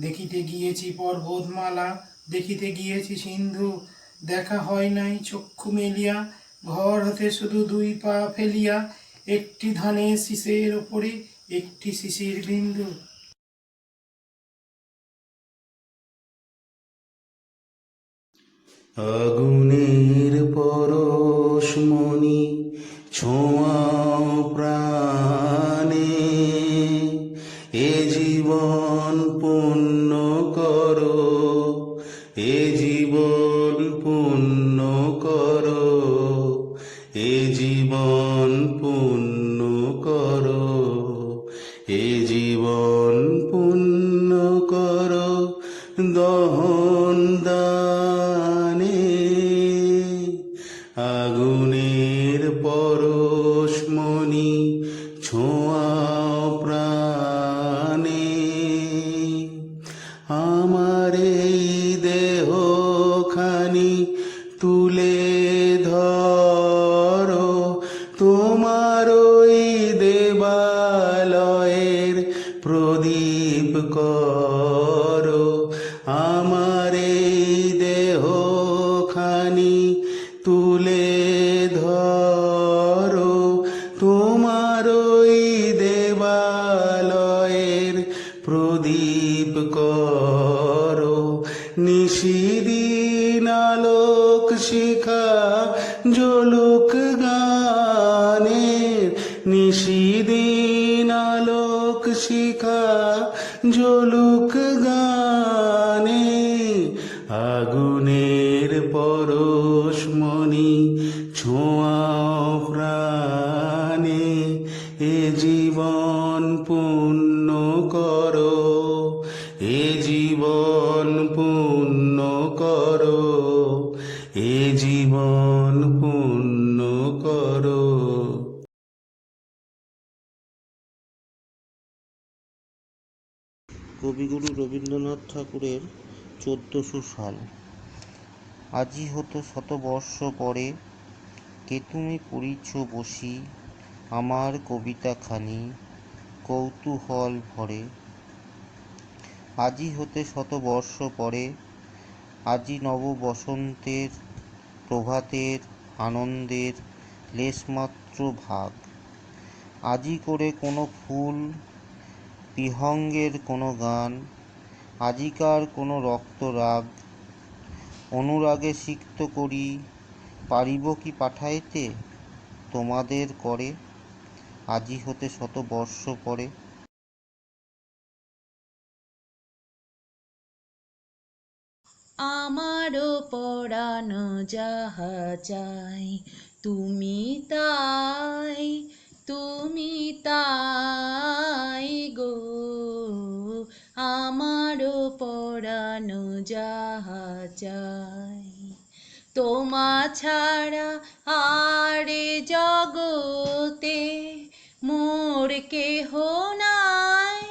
[SPEAKER 12] দেখিতে গিয়েছি পর্বতমালা, দেখিতে গিয়েছি সিন্ধু। দেখা হয় নাই চক্ষু মেলিয়া, ঘর হতে শুধু 2 পা ফেলিয়া। একটি ধানের শীষের ওপরে একটি শিশির বিন্দু।
[SPEAKER 13] আগুনের পরশমণি ছোঁয়াও প্রাণে, এ জীবন পুণ্য করো, এ জীবন পুণ্য করো, এ জীবন পুণ্য করো, এ জীবন পুণ্য করো। দহন দানে আগুনের পরশমণি ছোঁয়াও প্রাণে। আমার এই দেহখানি তুলে ধরো, তোমার ওই দেবালয়ের প্রদীপ কর। নিশিদিন আলোক শিখা জ্বলুক গানে, আগুনের পরশমণি ছোঁয়াও প্রাণে, এ জীবন পূর্ণ করো, এ জীবন পূর্ণ করো, এ জীবন পূর্ণ করো।
[SPEAKER 14] কবিগুরু রবীন্দ্রনাথ ঠাকুরের 1400 সাল। আজি হতো শতবর্ষ পরে, কে তুমি পড়িছ বসি, আমার কবিতাখানি কৌতূহল ভরে। আজি হতে শতবর্ষ পরে, আজি নব বসন্তের প্রভাতের আনন্দের লেশমাত্র ভাগ। আজি করে কোনো ফুল বিহঙ্গের কোনো গান, আজিকার কোনো রক্তরাগ, অনুরাগে সিক্ত করি পারিব কি পাঠাইতে তোমাদের করে, আজি হতে শতবর্ষ পরে।
[SPEAKER 2] আমারও পরানো যাহা চাই, তুমি তাই, তুমি তাই গো। আমারও পরানো যাহা চাই, তোমা ছাড়া আরে জগতে মোর কেহ নাই,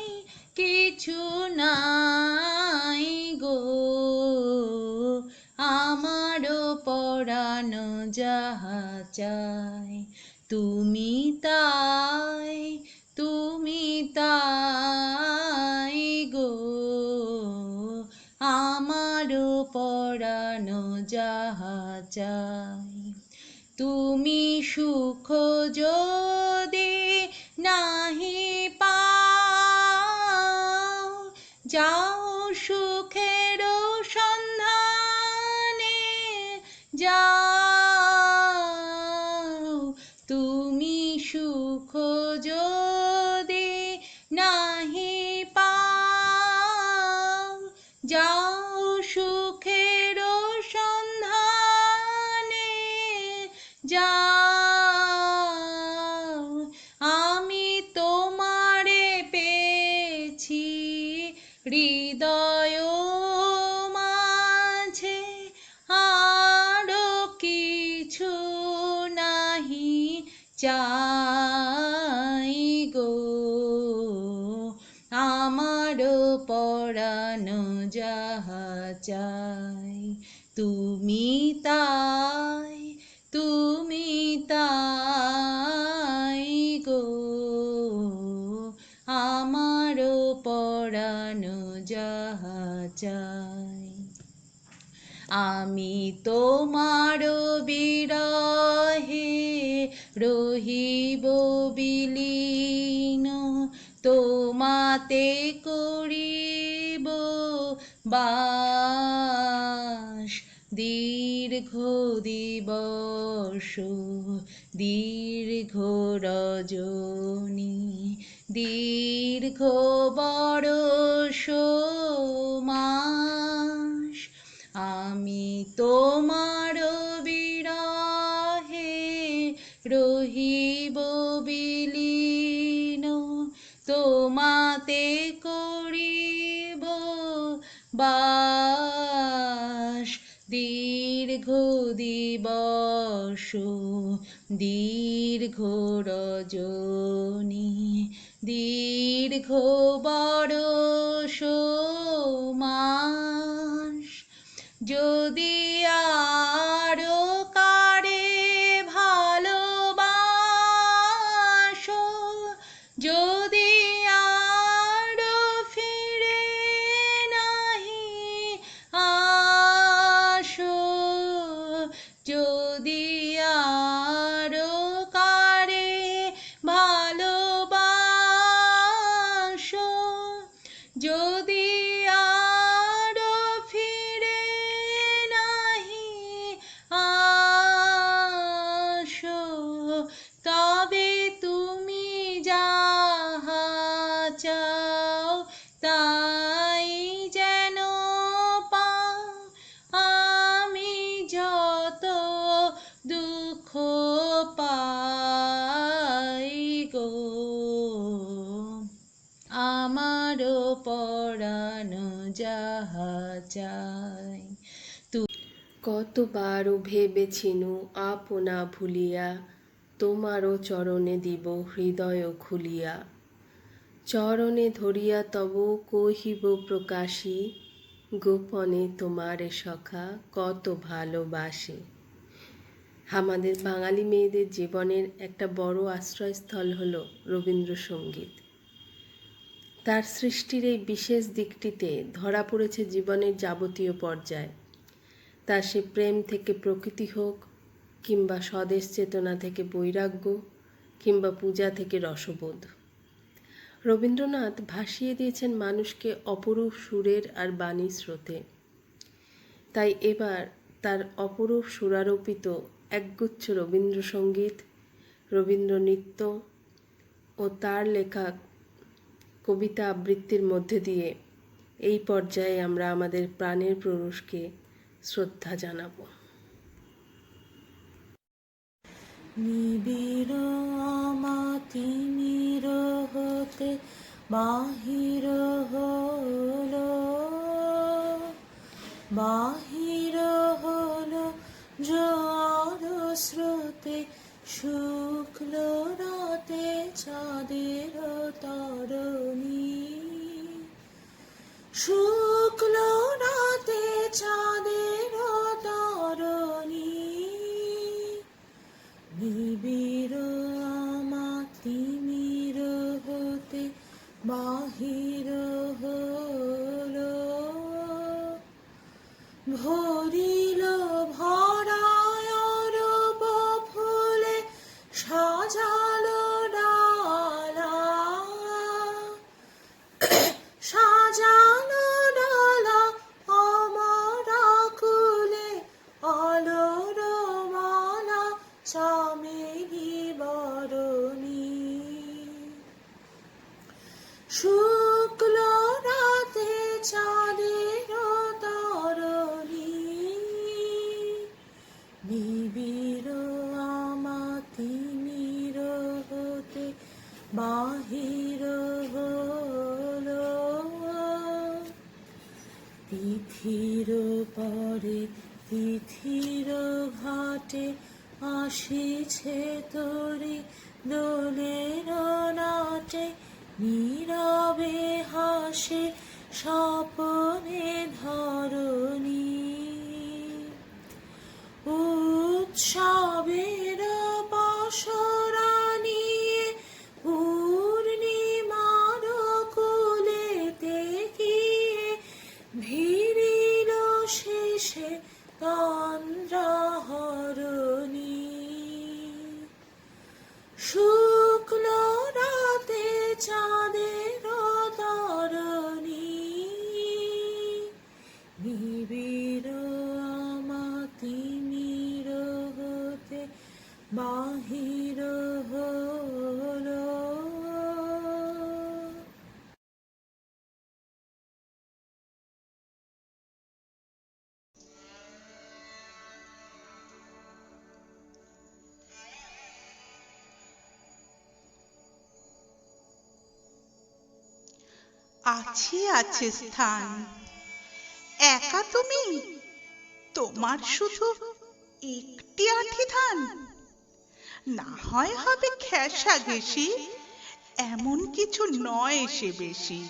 [SPEAKER 2] কিছু নাই গো। আমারও পরানো যাহা চাই, তুমি তাই, তুমি তাই গো। আমারও পরানো যাহা চাই, তুমি সুখ যদি নাহি পাও, যাও সুখের সন্ধানে যাও। তুমি সুখ যদি নাহি পাও, যাও সুখের সন্ধানে যাও। আমি তোমারে পেয়েছি হৃদয় মাঝে, আরো কিছু নাহি চাই গো। আমারও পরানো যাহা চাই, তুমি তাই, তুমি তাই গো। আমারও পরানো যাহা চাই। আমি তোমার বিরহে রহিব বিলীন, তোমাতে করিব বাস দীর্ঘ দিবস, দীর্ঘ রজনী, দীর্ঘ বরষ মাস। আমি তোমার বিরহে রহিব বিলীন, তোমাতে করিব বাস দীর্ঘ দিবস, দীর্ঘ রজনী, দীর্ঘ বরষ মাস। যদি আরো কারে ভালোবাসো, যদি আরো ফিরে নাহি আসো, যদি আরো কারে ভালোবাসো, যদি আরো ফিরে নাহি আসো, তবে তুমি
[SPEAKER 11] যায়।
[SPEAKER 9] কতবারও ভেবেছিনু আপনা ভুলিয়া, তোমারও চরণে দিব হৃদয় খুলিয়া। চরণে ধরিয়া তব কহিব প্রকাশী, গোপনে তোমারে সখা কত ভালোবাসি। আমাদের বাঙালি মেয়েদের জীবনের একটা বড় আশ্রয়স্থল হল রবীন্দ্রসঙ্গীত। তার সৃষ্টির এই বিশেষ দিকটিতে ধরা পড়েছে জীবনের যাবতীয় পর্যায়। তা সে প্রেম থেকে প্রকৃতি হোক, কিংবা স্বদেশ চেতনা থেকে বৈরাগ্য, কিংবা পূজা থেকে রসবোধ। রবীন্দ্রনাথ ভাসিয়ে দিয়েছেন মানুষকে অপরূপ সুরের আর বাণীর স্রোতে। তাই এবার তার অপরূপ সুরারোপিত একগুচ্ছ রবীন্দ্রসঙ্গীত, রবীন্দ্রনৃত্য ও তার লেখা কবিতা আবৃত্তির মধ্যে দিয়ে এই পর্যায়ে আমরা আমাদের প্রাণের পুরুষকে শ্রদ্ধা জানাবো।
[SPEAKER 11] নিবিড় অমাতিমির হতে বাহির হলো, বাহির হলো জল স্রোতে, শুক্ল রাতে চাঁদের তরণী, শুক্ল রাতে চাঁদের তরণী। নিবিড় অমাতিমির হতে বাহির হলো, ভরিল ভরায় অরূপ ফুলে সাজালো ডালা, সাজালো ডালা আমার আকুলে, আলোর মালা চামেলি বরণী। শুক্ল রাতে চাঁদের তরণী, নিবিড় অমাতিমির হতে বাহির হলো। তিথির পরে তিথির ঘাটে আসিছে তোরে দোলের নাটে, নীরবে হাসে স্বপনে ধরণী। উৎসবের বাসরা নিয়ে পূর্ণিমার কোলেতে গিয়ে ভিড়িল শেষে তন্দ্রাহরণী। শুক্ল রাতে চাঁদের তরণী, নিবিড় অমাতিমির হতে বাহির হলো।
[SPEAKER 15] আছে আছে স্থান, একা তুমি, তোমার শুধু একটি আঁঠি ধান। না হয় হবে খেসা ঘেঁষি, এমন কিছু নয় সে বেশি।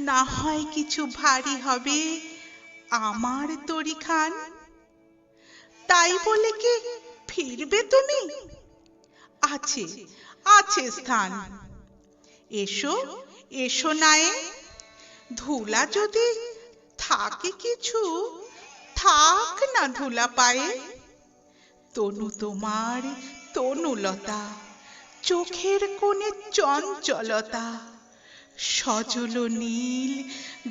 [SPEAKER 15] না হয় কিছু ভারী হবে আমার তরি খান। তাই বলে কি ফিরবে তুমি? আছে আছে স্থান, এসো এসো নায়ে। ধুলা যদি থাকে কিছু, থাক না ধুলা পায়ে। তনু তোমার তনুলতা, চোখের কোণে চঞ্চলতা, সজল নীল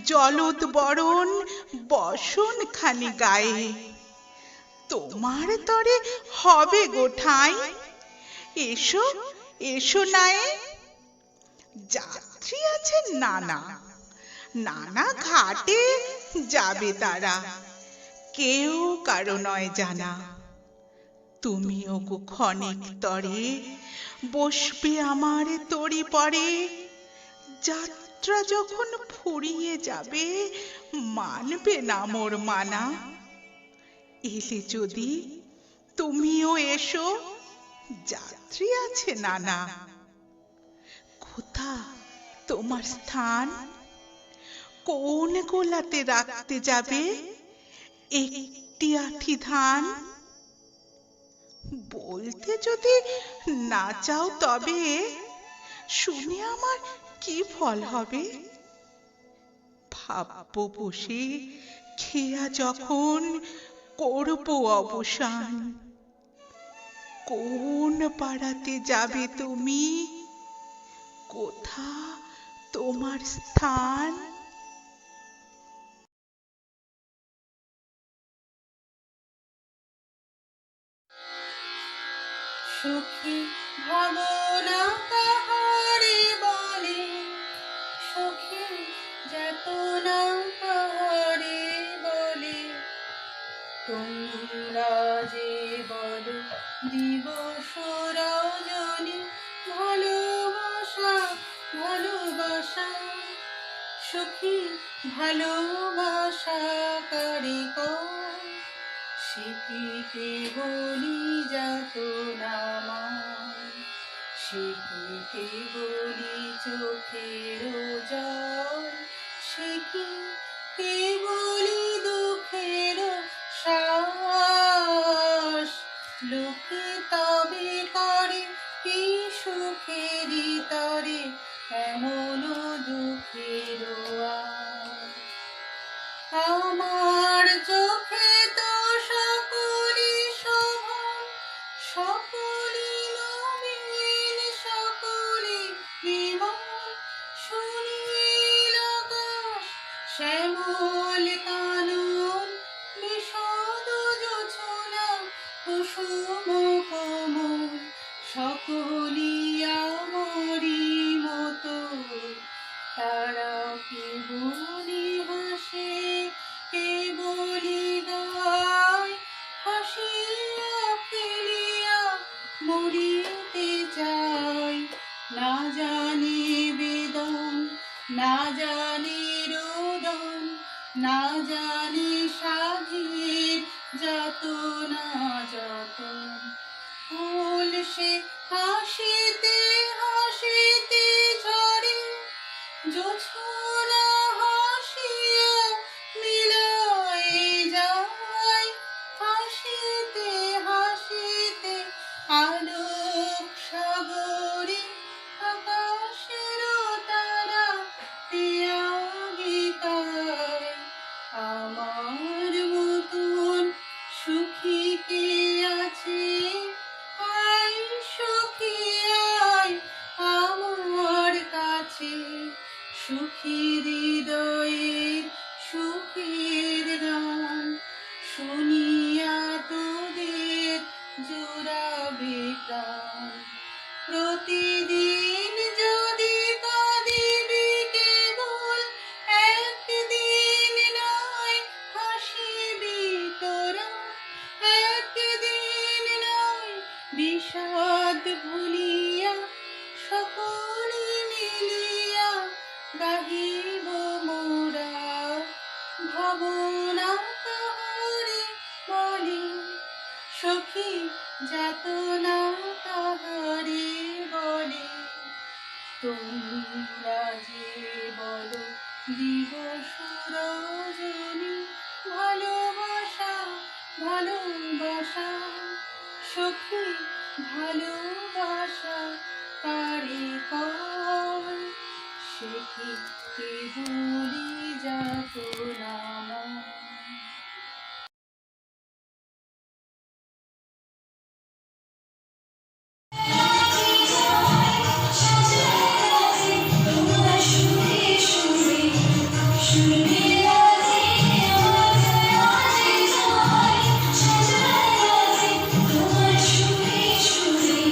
[SPEAKER 15] জলোদ্বরণ বসন খানি গায়ে। তোমার তরে হবে গো ঠাঁই, এসো এসো নায়ে। যাত্রী আছে নানা, নানা ঘাটে যাবে তারা, কেউ কারো নয় জানা। তুমিও গো ক্ষণিক তরে বসবে আমার তরি পরে, যাত্রা যখন ফুরিয়ে যাবে মানবে না মোর মানা। এলে যদি তুমিও এসো, যাত্রী আছে নানা। কোথা তোমার স্থান? কোন গোলাতে রাখতে যাবে একটি আঁঠি ধান? বলতে যদি না চাও তবে শুনে আমার কি ফল হবে? ভাববো বসে খেয়া যখন করবো অবসান। কোন পাড়াতে যাবে তুমি? কোথা তোমার স্থান?
[SPEAKER 2] সুখী ভাবনা কাহারে বলে, সুখী যাতনা কাহারে বলে। তোমরা যে বলো দিবস রজনী, ভালোবাসা ভালোবাসা। সুখী ভালোবাসা কারে কয়, সে কি কেবলি যাতনা ময়। সে কি কেবলি চোখের জল, সে কি কেবলি দুঃখের শ্বাস। লোকে তবে করে কি সুখেরই তরে এমন দুঃখের আশ। আমার চোখে তো সকলি শোভন, সকলি নবীন, সকলি বিমল। সুনীল আকাশ, শ্যামল কানন, বিশদ জোছনা, কুসুম কোমল। সকলি আমারই মতো, তারা কেবলি হাসে, কেবলি গায়। হাসিয়া খেলিয়া মরিতে চায়, না জানি বেদন, না জানি রোদন, না জানি সাধের যাতনা যতন। ফুল সে হাসিতে হাসিতে ঝরে, জোছনা হাসিয়া মিলায় যায়। হাসিতে হাসিতে আলোক সাগরে, আকাশের তারা দিয়া গীতায়। আমার মতন সুখী কে আছে? আয় সুখী আয় আমার কাছে। সুখী হৃদয়ের সুখের গান শুনিয়া তোদের জোড়াবে প্রাণ। প্রতিদিন যদি কাঁদিবি কেবল, একদিন নয় হাসিবি তোরা। একদিন নয় বিষাদ ভুলিয়া, সকলে মিলিয়া গাহিব মোরা। ভাবনা কাহারে বলে, সখী যাতনা কাহারে বলে। তোমরা যে বলো দিবস রজনী, ভালোবাসা ভালোবাসা। সখী ভালোবাসা কারে কয়, সে কি কেবলি যাতনা ময়।
[SPEAKER 10] তোমার সুরে সুরে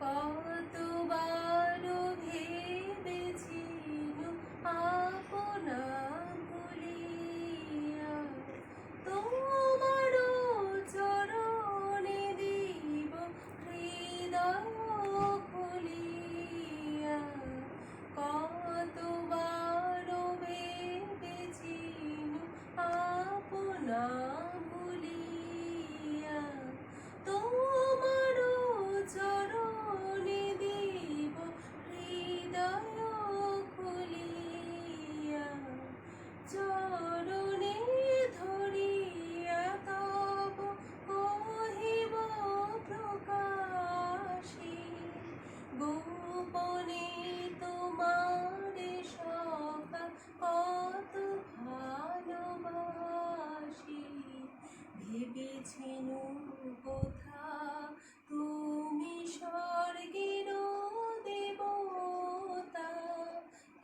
[SPEAKER 9] কতবার ভেবেছি আপনা ভুলিয়া তোমার চরণে দিব হৃদয় খুলিয়া, কতবার ভেবেছি আপনা ভুলিয়া তোমার চরণে দিব হৃদয় খুলিয়া, চরণে ধরিয়া তব কহিব প্রকাশে, গোপনে তোমার সখা কত ভালোবাসি, ভেবেছিনু কোথা তুমি স্বর্গের দেবতা,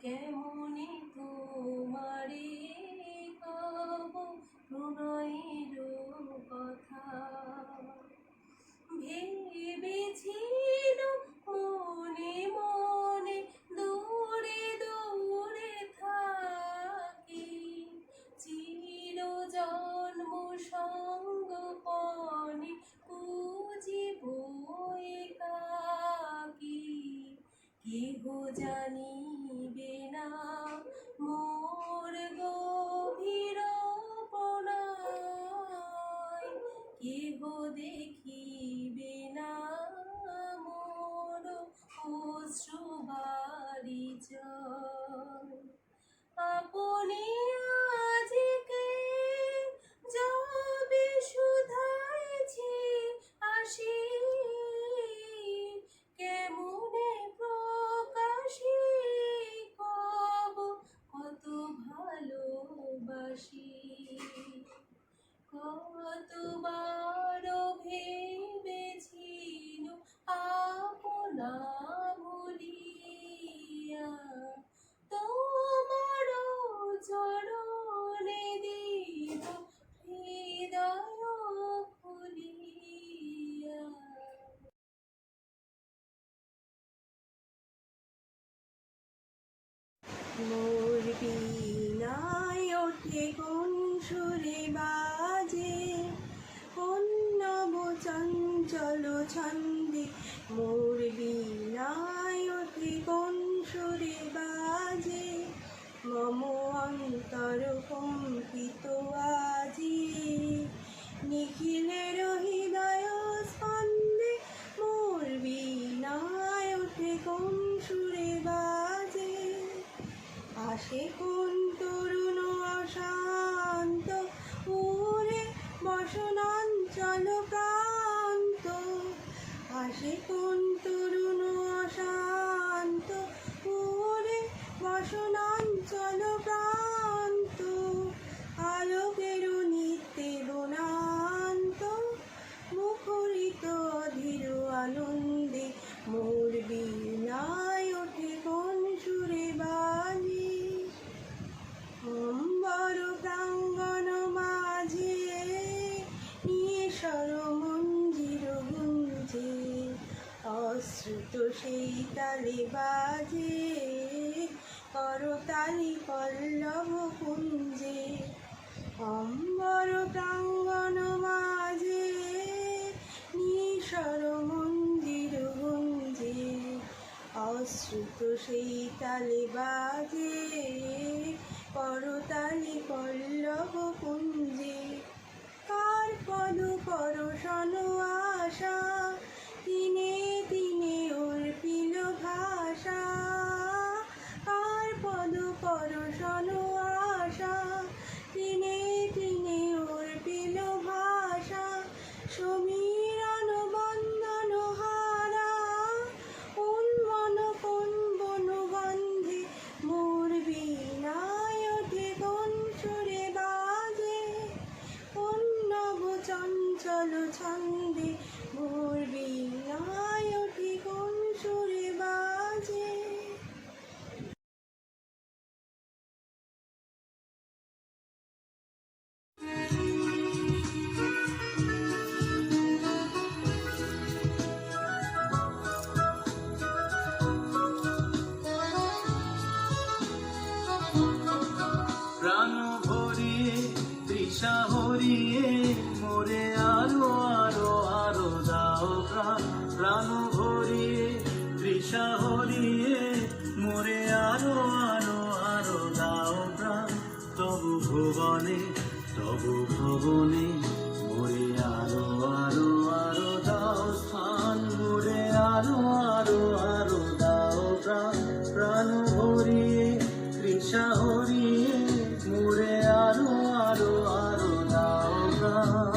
[SPEAKER 9] কেমনে তোমারে কব প্রণয়ের কথা, ভেবেছিনু মনে মনে দূরে দূরে থাকি, চির জন্ম সঙ্গপনে পুজিব একাকী, কেহ জানিবে না মোর গভীর প্রণয়, কেহ দেখিবে না মোর অশ্রুবারি জল, আপনি আজকে যবে শুধাইছি আসি, কেমনে প্রকাশে কব কত ভালোবাসি, কতবার ভেবেছিনু আপনা ভুলিয়া তোমার চরণে দিব হৃদয় খুলিয়া। মোর বীণায় ওঠে কোন সুরে বাজে, কোন নব চঞ্চল ছন্দে, মোর বীণায় ওঠে কোন সুরে বাজে, মম অন্তর কম্পিত আজি, নিখিলের হৃদয় স্পন্দে, মোর বীণায় ওঠে কোন সুরে বাজে, আসে কোন তরুণ অশান্ত উরে বসনাঞ্চল প্রান্ত, আসে কোন তরুণ অশান্ত উরে বসনাঞ্চল প্রান্ত, আলোকের নিত্যে বনান্ত, মুখরিত অধীর আনন্দে, মোর বীণায় ওঠে কোন সুরে বাজে, অম্বর প্রাঙ্গণ মাঝে নিশর মঞ্জির গুঞ্জে, অশ্রুত সেই তালে বাজে করতালি পল্লব কুঞ্জে, অম্বর প্রাঙ্গণ মাঝে নিশর মন্দির গুঞ্জে, অশ্রুত সেই তালে বাজে করতালি পল্লব কুঞ্জে, কার পদ পরশন আশা তিনে তিনে অর্পিল ভাষা, কার পদ পরশন আশা তিনে তিনে অর্পিল ভাষা, সমীরণ বন্দন হারা উন্মন কোন বনগন্ধে, মোর বীণায় ওঠে কোন সুরে বাজে, কোন নব চঞ্চল ছন্দে, মোর বীণায় ওঠে কোন সুরে বাজে।
[SPEAKER 16] তৃষা হরিয়ে মোরে আরো আরো আরো দাও প্রাণ তবু ভুবনে মোরে আরো আরো আরো দাও স্থান মোরে আরো আরো আরো দাও প্রাণ প্রাণ ভরিয়ে তৃষা হরিয়ে মোরে আরো আরো আরো দাও প্রাণ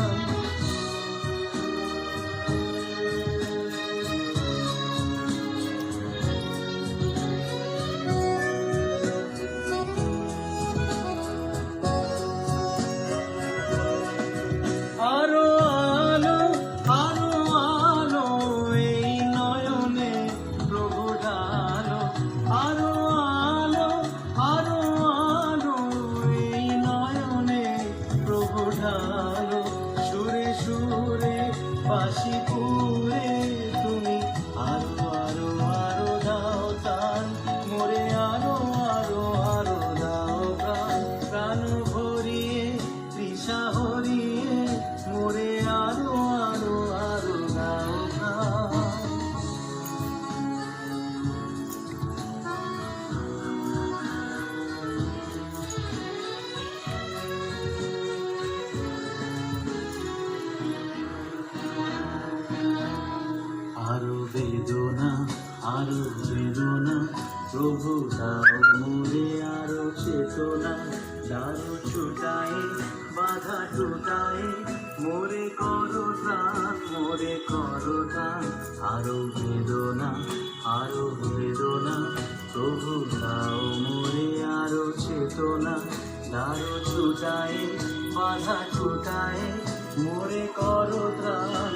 [SPEAKER 16] আরো আলো আরো আলো এই নয়নে প্রভু ঢালো আরো আলো আরো আলো এই নয়নে প্রভু ঢালো সুরে সুরে বাঁশি পুরে তুমি আরো আরো আরো দাও তান মোরে আরো আরো আরো দাও প্রাণ প্রাণ ভরিয়ে তৃষা হরিয়ে মোরে আরো আরো আরো দাও প্রাণ আরো বেদনা প্রভু দাও মোরে আরো চেতনা দারো ছুটায় বাধা টুটায় মোরে করো ত্রাণ আরো বেদনা প্রভু দাও মোরে আরো চেতনা দারো ছুটায় বাধা টুটায় মোরে করো ত্রাণ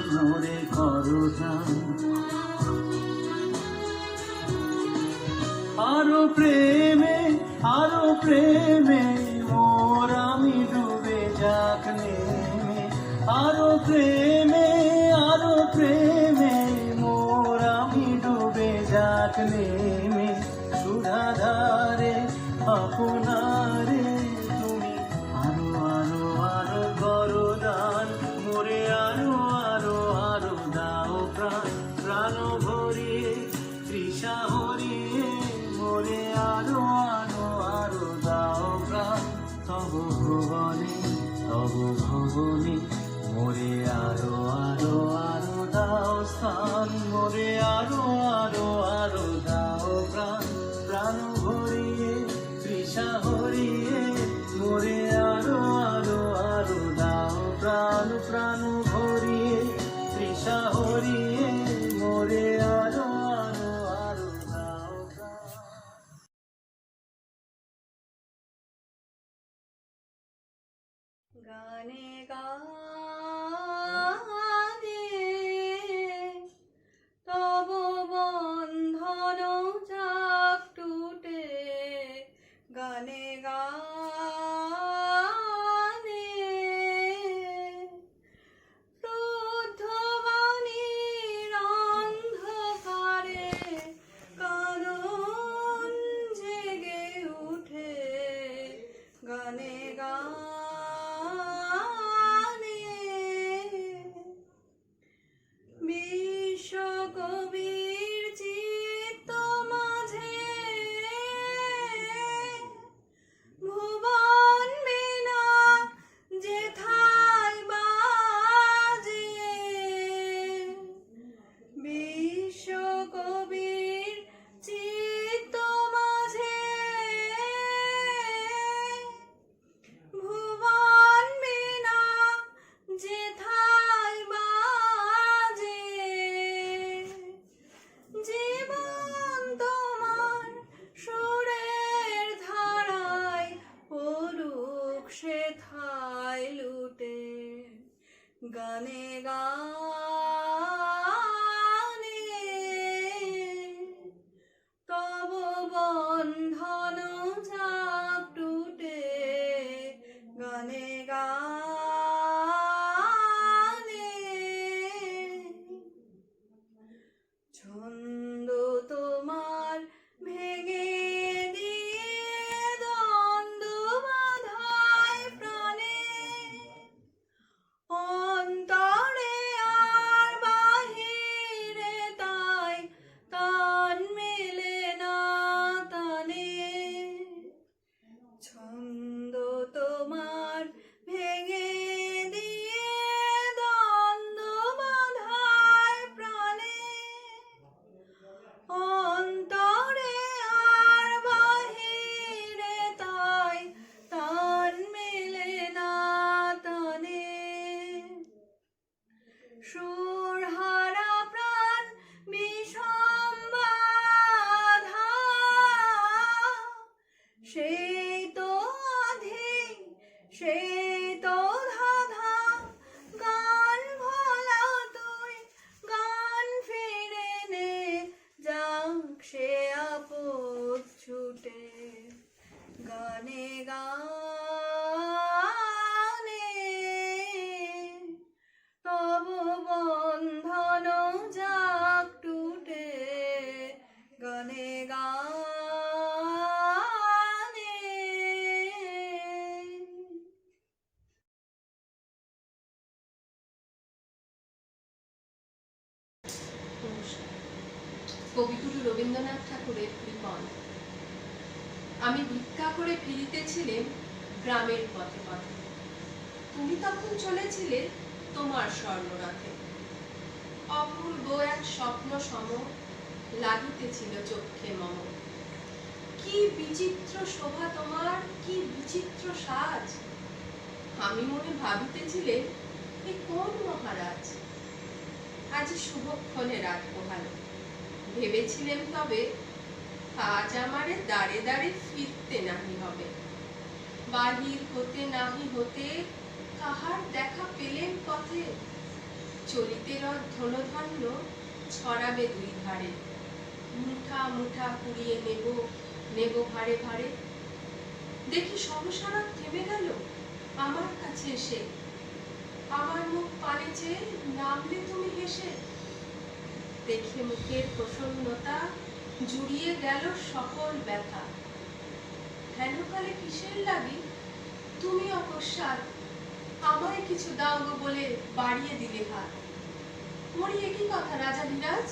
[SPEAKER 16] আরো প্রেমে মোর আমি ডুবে যাক নেমে আরো প্রেমে মোর আমি ডুবে যাক নেমে সুধাধারে আপনারে তুমি আরো আরো আরো করো দান মোরে আরো আরো আরো দাও প্রাণ প্রাণ ভরিয়ে তৃষা হরিয়ে মোরে আরো আরো আরো দাও প্রাণ তব ভুবনে মোরে আরো আরো আরো দাও স্থান মোরে আরো আরো আরো দাও প্রাণ প্রাণ ভরিয়ে তৃষা হরিয়ে মোরে আরো আরো আরো দাও প্রাণ প্রাণ ভরিয়ে তৃষা হরিয়ে মোরে আরো আরো আরো দাও প্রাণ
[SPEAKER 1] গানে গানে তব বন্ধন যাক টুটে গানে গানে রুদ্ধবাণীর অন্ধকারে কানন জেগে উঠে গানে গানে বিশ্বকবির চিত্ত মাঝে ভুবন বীণা যেথায় বাজে বিশ্বকবির চিত্ত মাঝে ভুবন বীণা যেথায় বাজে জীবন তোমার সুরের ধারায় পড়ুক সেথায় লুটে গানে গানে তব বন্ধন যাক টুটে গানে গানে ছন্দ তোমার ভেঙে দিয়ে দ্বন্দ্ব বাধায় প্রাণে অন্তরে
[SPEAKER 17] সুরহারা প্রাণ বিষম বাধা, সেই তো আধি সেই তো ধাঁধা, গান ভোলা তুই গান ফিরে নে, যাক সে আপদ ছুটে গানে গানে, তব বন্ধন যাক টুটে গানে গানে।
[SPEAKER 9] কবিগুরু রবীন্দ্রনাথ ঠাকুরের কৃপণ। আমি ভিক্ষা করে ফিরিতেছিলেম গ্রামের পথে পথে, তুমি তখন চলেছিলে তোমার স্বর্ণরথে। অপূর্ব এক স্বপ্ন সম লাগিতেছিল চক্ষে মম। কি বিচিত্র শোভা তোমার, কি বিচিত্র সাজ, আমি মনে ভাবিতেছিলেম এ কোন মহারাজ। আজ শুভক্ষণে রাত পোহালো, ভেবেছিলেম তবে আজ আমারে দাঁড়ে দাঁড়ে ফিরতে নাহি হবে। বাহির হতে নাহি হতে কাহার দেখা পেলেম পথে, চলিতে রথ ধনধান্য ছড়াবে দুই ধারে। মুঠা মুঠা কুড়িয়ে নেব নেব ভারে ভারে, দেখি সহসা রথ থেমে গেল আমার কাছে এসে। আমার মুখ পানে চেয়ে নামলে তুমি হেসে, দেখে মুখের প্রসন্নতা জুড়িয়ে গেল সকল ব্যথা। হেনকালে কিসের লাগি তুমি অকস্মাৎ আমায় কিছু দাও গো বলে বাড়িয়ে দিলে হাত। মরি একই কথা রাজাধিরাজ,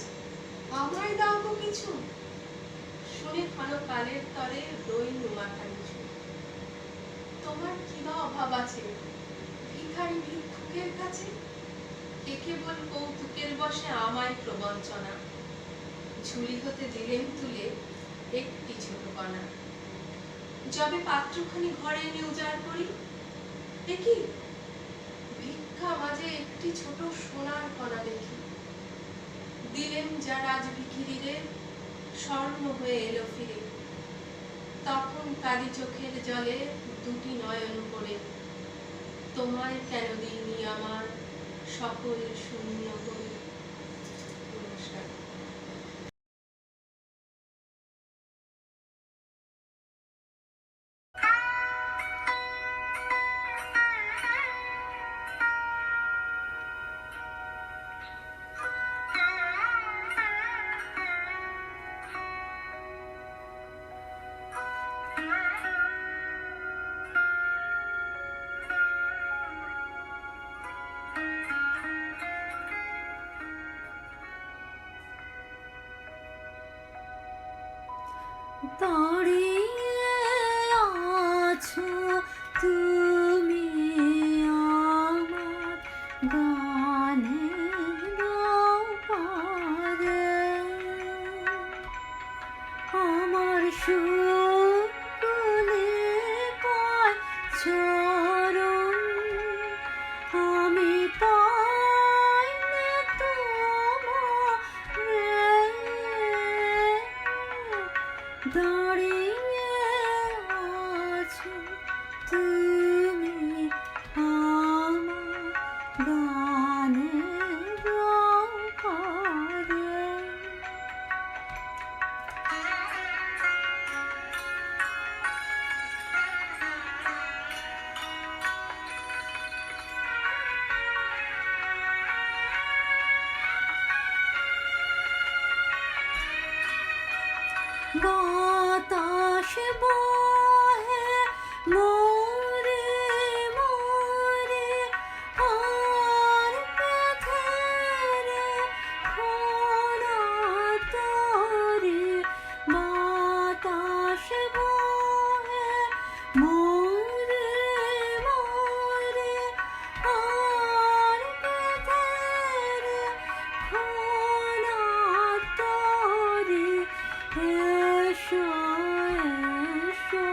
[SPEAKER 9] আমায় দাও গো কিছু, শুনে ক্ষণকালের তরে রইল মাথা নিচু। তোমার কি বা অভাব আছে ভিখারি ভিক্ষুকের কাছে, এ কেবল কৌতুকের বসে আমায় প্রবঞ্চনা। ঝুলি হতে দিলেন তুলে একটি ছোট কণা, যবে পাত্রখানি ঘরে এনে উজাড় করি, দেখি ভিক্ষা মাঝে একটি ছোট সোনার কণা দেখি। দিলেন যা রাজ ভিখিরিরে, স্বর্ণ হয়ে এলো ফিরে। তখন কালি চোখের জলে দুটি নয়ন করে, তোমায় কেন দিইনি আমার সকল শূন্য করে। নমস্কার।
[SPEAKER 11] দাঁড়িয়ে আছো তুমি আমার গানের পারে, আমার সুকুলে পায় চরণ, আমি পাই না তোমারে। দাঁড়িয়ে আছো তুমি আমার গানের পারে। বাতাস বহে মোরে মোরে, আর পথেরে খোঁড়া তরে। বাতাস বহে মোরে মোরে, আর পথেরে খোঁড়া তরে। এসো এসো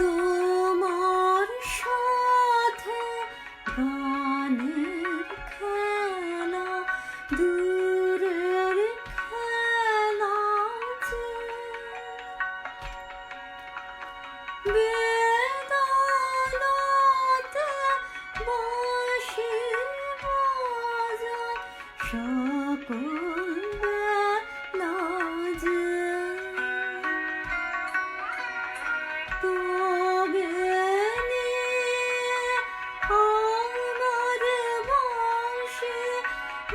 [SPEAKER 11] তোমার সাথে গানের খেলা দূরের খেলা যে বেদানাতে বাঁশি বাজায় সকল বেলা যে তবে নিয়ে আমার বাঁশি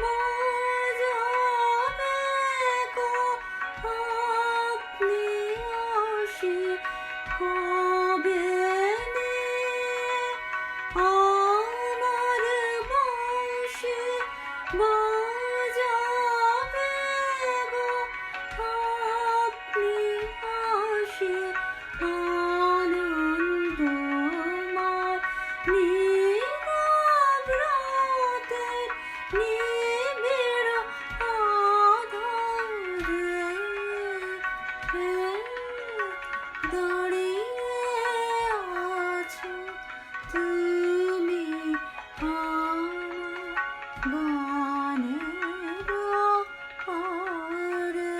[SPEAKER 11] বাজাবে গো আপনি আসি কবে নিয়ে আমার বাঁশি বাজাবে গো আপনি আসি আনন্দময় নীরব্রতের নিবিড় আধারে দাঁড়িয়ে আছো তুমি আমার গানের আড়ে।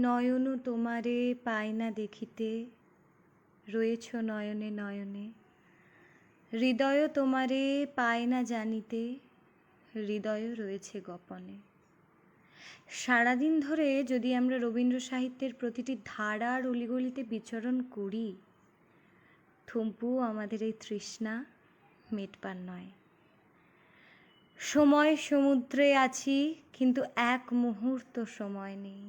[SPEAKER 1] নয়ন তোমারে পায় না দেখিতে, রয়েছ নয়নে নয়নে। হৃদয় তোমারে পায় না জানিতে, হৃদয় রয়েছে গোপনে। সারাদিন ধরে যদি আমরা রবীন্দ্র সাহিত্যের প্রতিটি ধারার অলিগলিতে বিচরণ করি, থুম্পুও আমাদের এই তৃষ্ণা মেটবার নয়। সময় সমুদ্রে আছি, কিন্তু এক মুহূর্ত সময় নেই।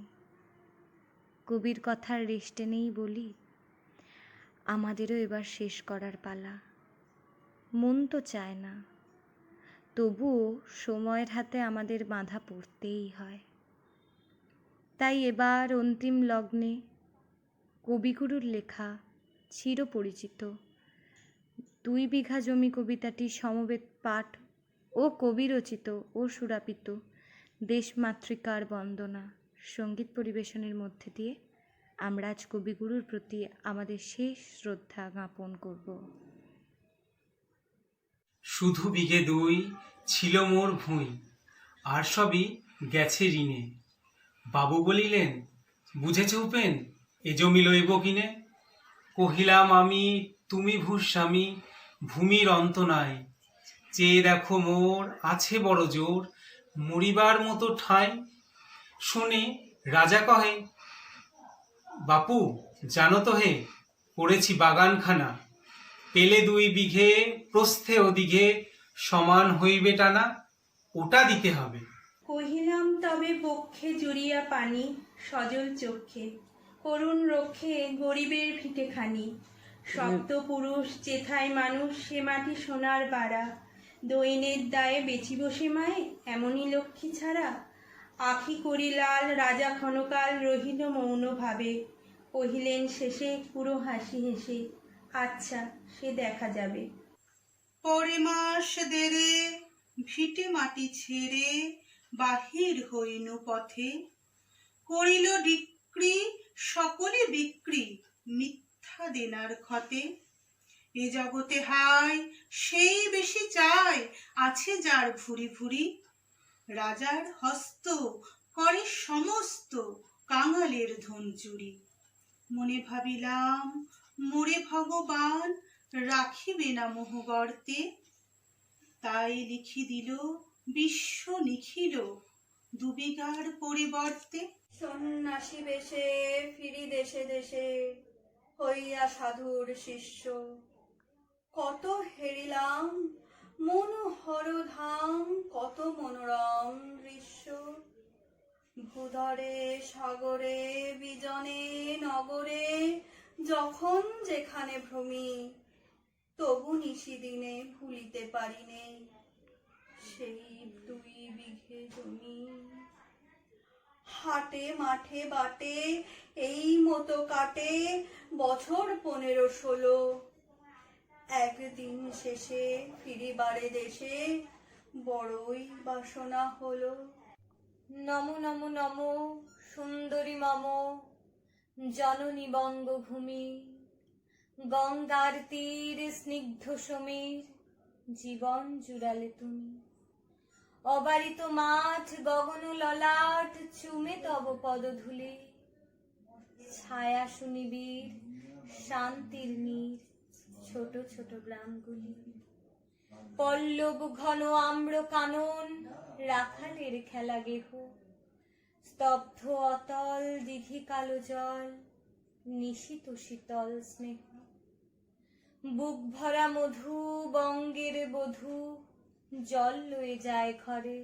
[SPEAKER 1] কবির কথার রেস্টে নেই বলি, আমাদেরও এবার শেষ করার পালা। মন তো চায় না, তবুও সময়ের হাতে আমাদের বাঁধা পড়তেই হয়। তাই এবার অন্তিম লগ্নে কবিগুরুর লেখা চিরপরিচিত 2 বিঘা জমি কবিতাটি সমবেত পাঠ ও কবিরচিত ও সুরাপিত দেশমাতৃকার বন্দনা সঙ্গীত পরিবেশনের মধ্যে দিয়ে আমরা আজ কবিগুরুর প্রতি আমাদের শেষ শ্রদ্ধা জ্ঞাপন করব।
[SPEAKER 18] শুধু বিঘে 2 ছিল মোর ভুঁই, আর সবই গেছে ঋণে। বাবু বলিলেন, বুঝেছ উপেন, এ জমি লইব কিনে? কহিলাম আমি, তুমি ভূস্বামী, ভূমির অন্ত নাই। চেয়ে দেখো মোর আছে বড় জোর, মরিবার মতো ঠাঁই। শুনে রাজা কহে, বাপু জানো তো হে, করেছি বাগানখানা। পেলে 2 বিঘে প্রস্থে ওদিঘে সমান হইবে টানা, ওটা দিতে হবে।
[SPEAKER 19] কহিলাম তবে বক্ষে জুড়িয়া পানি, সজল চক্ষে করুণ রক্ষে গরিবের ভিটেখানি। সপ্ত পুরুষ যেথায় মানুষ, সে মাটি সোনার বাড়া। দৈনের দায়ে বেচিব সে মায়ে, এমনই লক্ষ্মী ছাড়া। আখি করি লাল, রাজা ক্ষণকাল রহিল মৌন ভাবে। কহিলেন শেষে পুরো হাসি হেসে, আচ্ছা সে দেখা যাবে।
[SPEAKER 15] পরে মাস দেরে ভিটে মাটি ছেড়ে বাহির হইনু পথে। করিল ডিক্রি সকলে বিক্রি, মিথ্যা দেনার ক্ষতে। এ জগতে হায় সেই বেশি চায়, আছে যার ভুরি ভুরি। রাজার হস্ত করে সমস্ত কাঙালের ধন চুরি। মনে ভাবিলাম মোরে ভগবান রাখিবে না মোহ গর্তে। তাই লিখি দিল বিশ্ব নিখিল 2 বিঘার পরিবর্তে।
[SPEAKER 17] সন্ন্যাসী বেশে ফিরি দেশে দেশে, হইয়া সাধুর শিষ্য। কত হেরিলাম মনোহর ধাম, কত মনোরম দৃশ্য। ভূধরে সাগরে বিজনে নগরে, যখন যেখানে ভ্রমি, তবু নিশিদিনে ভুলিতে পারিনে সেই 2 বিঘে জমি। হাটে মাঠে বাটে এই মতো কাটে বছর 15-16। একদিন শেষে ফিরিবারে দেশে বড়ই বাসনা হলো।
[SPEAKER 1] নমো নমো নমো সুন্দরী মম জননী বঙ্গভূমি, গঙ্গার তীর স্নিগ্ধ সমীর, জীবন জুড়ালে তুমি। অবারিত মাঠ গগন ললাট চুমে তব পদধূলি, ছায়া সুনিবিড় শান্তির নীর ছোট ছোট গ্রামগুলি। পল্লব ঘন আম্র কানন রাখালের খেলা গেহ, স্তব্ধ অতল দিঘি কালো জল নিশিত শীতল স্নেহ। বুক ভরা মধু বঙ্গের বধূ জল লয়ে যায় ঘরে,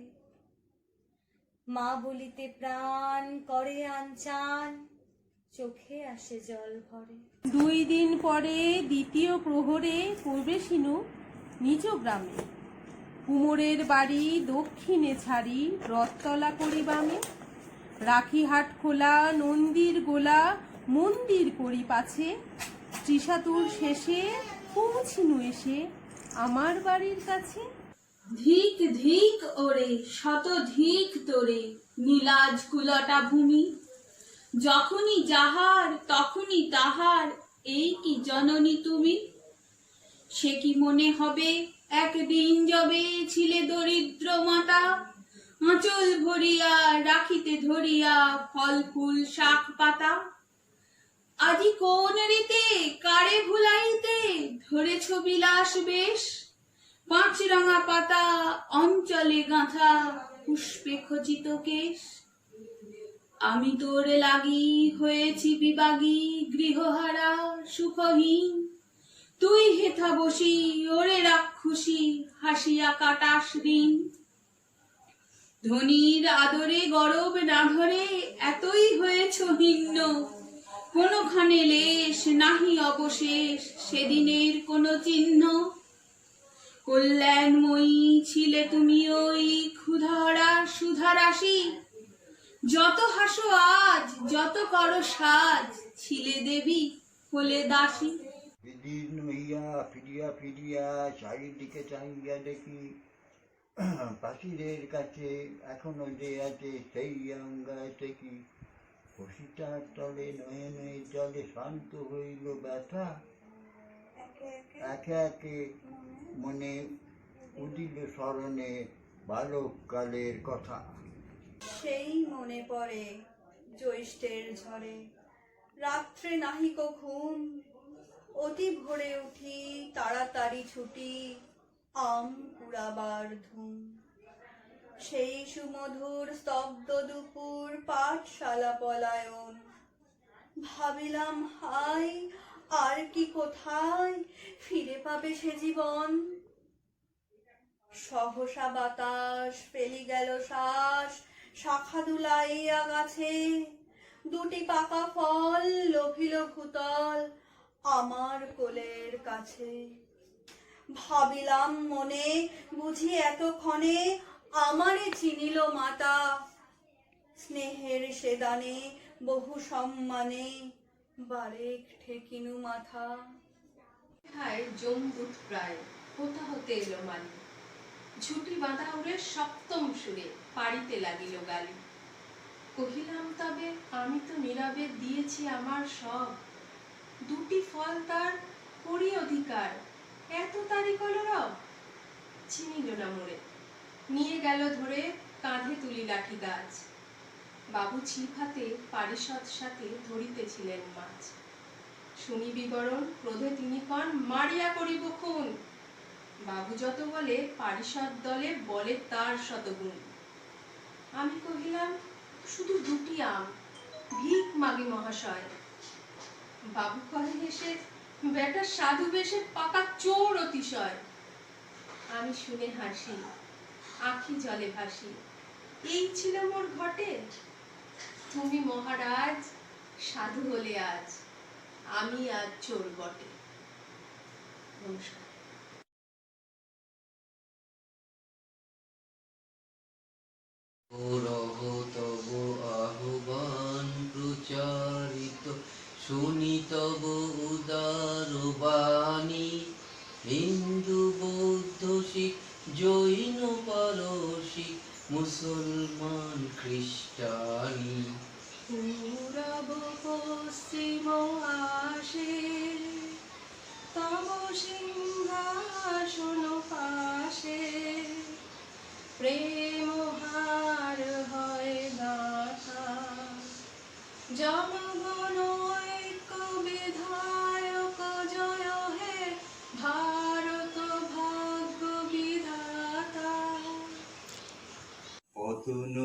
[SPEAKER 1] মা বলিতে প্রাণ করে আনচান চোখে আসে জল ভরে।
[SPEAKER 19] 2 দিন পরে দ্বিতীয় প্রহরে পড়বে শিনু নিজ গ্রামে। কুমোরের বাড়ি দক্ষিণে ছাড়ি রথতলা করি বামে। রাখি হাট খোলা নন্দীর গোলা মন্দির করি পাছে। ত্রিশাতুর শেষে পৌঁছিনু এসে আমার বাড়ির কাছে।
[SPEAKER 11] ধিক ধিক ওরে শত ধিক তোরে নীলাজ কুলটা ভূমি। যখনই যাহার তখনই তাহার এই কি জননী তুমি। সে কি মনে হবে একদিন যবে ছিলে দরিদ্র মাতা। আঁচল ভরিয়া রাখিতে ধরিয়া ফল ফুল শাক পাতা। আজি কোন রীতে কারে ভুলাইতে ধরেছ বিলাস বেশ। 5 রঙা পাতা অঞ্চলে গাঁথা পুষ্পে খচিত কেশ। আমি তোরে লাগি হয়েছি বিবাগী গৃহহারা সুখহীন। তুই হেথা বসি ওরে রাক্ষসী হাসিয়া কাটাস দিন। ধনীর আদরে গরব না ধরে এতই হয়েছ হিন্ন। কোনখানে লেশ নাহি অবশেষ সেদিনের কোনো চিহ্ন। কল্যাণময়ী ছিলে তুমি ওই ক্ষুধারা সুধারাশি। যত হাসো আজ যত করো সাজ ছিলে দেবী হলে দাসী।
[SPEAKER 20] বিদীর্ণ হইয়া ফিরিয়া ফিরিয়া চারিদিকে চাহিয়া দেখি পাখিদের কাছে এখনো যে আছে সেই অঙ্গাতে কি। কষিটার তলে নয়নে জলে শান্ত হইল ব্যথা। একে একে মনে উদিল স্মরণে বালককালের কথা।
[SPEAKER 17] সেই মনে পড়ে জ্যৈষ্ঠের ঝড়ে রাত্রে নাহিক ঘুম। অতি ভোরে উঠি তাড়াতাড়ি ছুটি আম কুড়াবার ধুম। সেই সুমধুর স্তব্ধ দুপুর পাঠশালা পলায়ন। ভাবিলাম হাই আর কি কোথায় ফিরে পাবে সে জীবন। সহসা বাতাস ফেলি গেল শ্বাস শাখা দুলাইয়া গাছে। 2টি পাকা ফল লোভিল ভূতল আমার কোলের কাছে। ভাবিলাম মনে বুঝি এতক্ষণে আমারে চিনিল মাতা। স্নেহের সেদানে বহু সম্মানে বারেক ঠেকিনু মাথা।
[SPEAKER 9] হায় জমদূত প্রায় কোথা হতে এলো মালি। ঝুটি বাঁধা উড়ে সপ্তম সুরে পাড়িতে লাগিল গালি। কহিলাম তবে আমি তো নীরবে দিয়েছি আমার সব। 2টি ফল তার করি অধিকার এত তারি কলরব। চিনিল না মোড়ে নিয়ে গেল ধরে কাঁধে তুলি লাঠি গাছ। বাবু ছিপ হাতে পারিষদ সাথে ধরিতেছিলেন মাছ। শুনি বিবরণ ক্রোধে তিনি কন মারিয়া করিব খুন। বাবু যত বলে পারিষদ দলে বলে তার শতগুণ। আমি কহিলাম শুধু 2টি আম ভিক মাগে মহাশয়। বাবু কহে হেসে বেটা সাধু বেশে পাকা চোর অতিশয়। আমি শুনে হাসি আখি জলে ভাসি। এই ছিল মোর ঘটে। তুমি মহারাজ সাধু হলে আজ, আমি আজ চোর বটে। নমস্কার।
[SPEAKER 21] তব আহ্বান প্রচারিত শুনি তব উদার বাণী। হিন্দু বৌদ্ধ শিখ জৈন পারসিক মুসলমান খ্রিস্টানি।
[SPEAKER 19] পূরব পশ্চিম আসে তব সিংহাসন পাশে, প্রেম হার হয় গাথা, জনগণ ঐক্য বিধায়ক জয় হে ভারত ভাগ্য বিধাতা।
[SPEAKER 3] পতন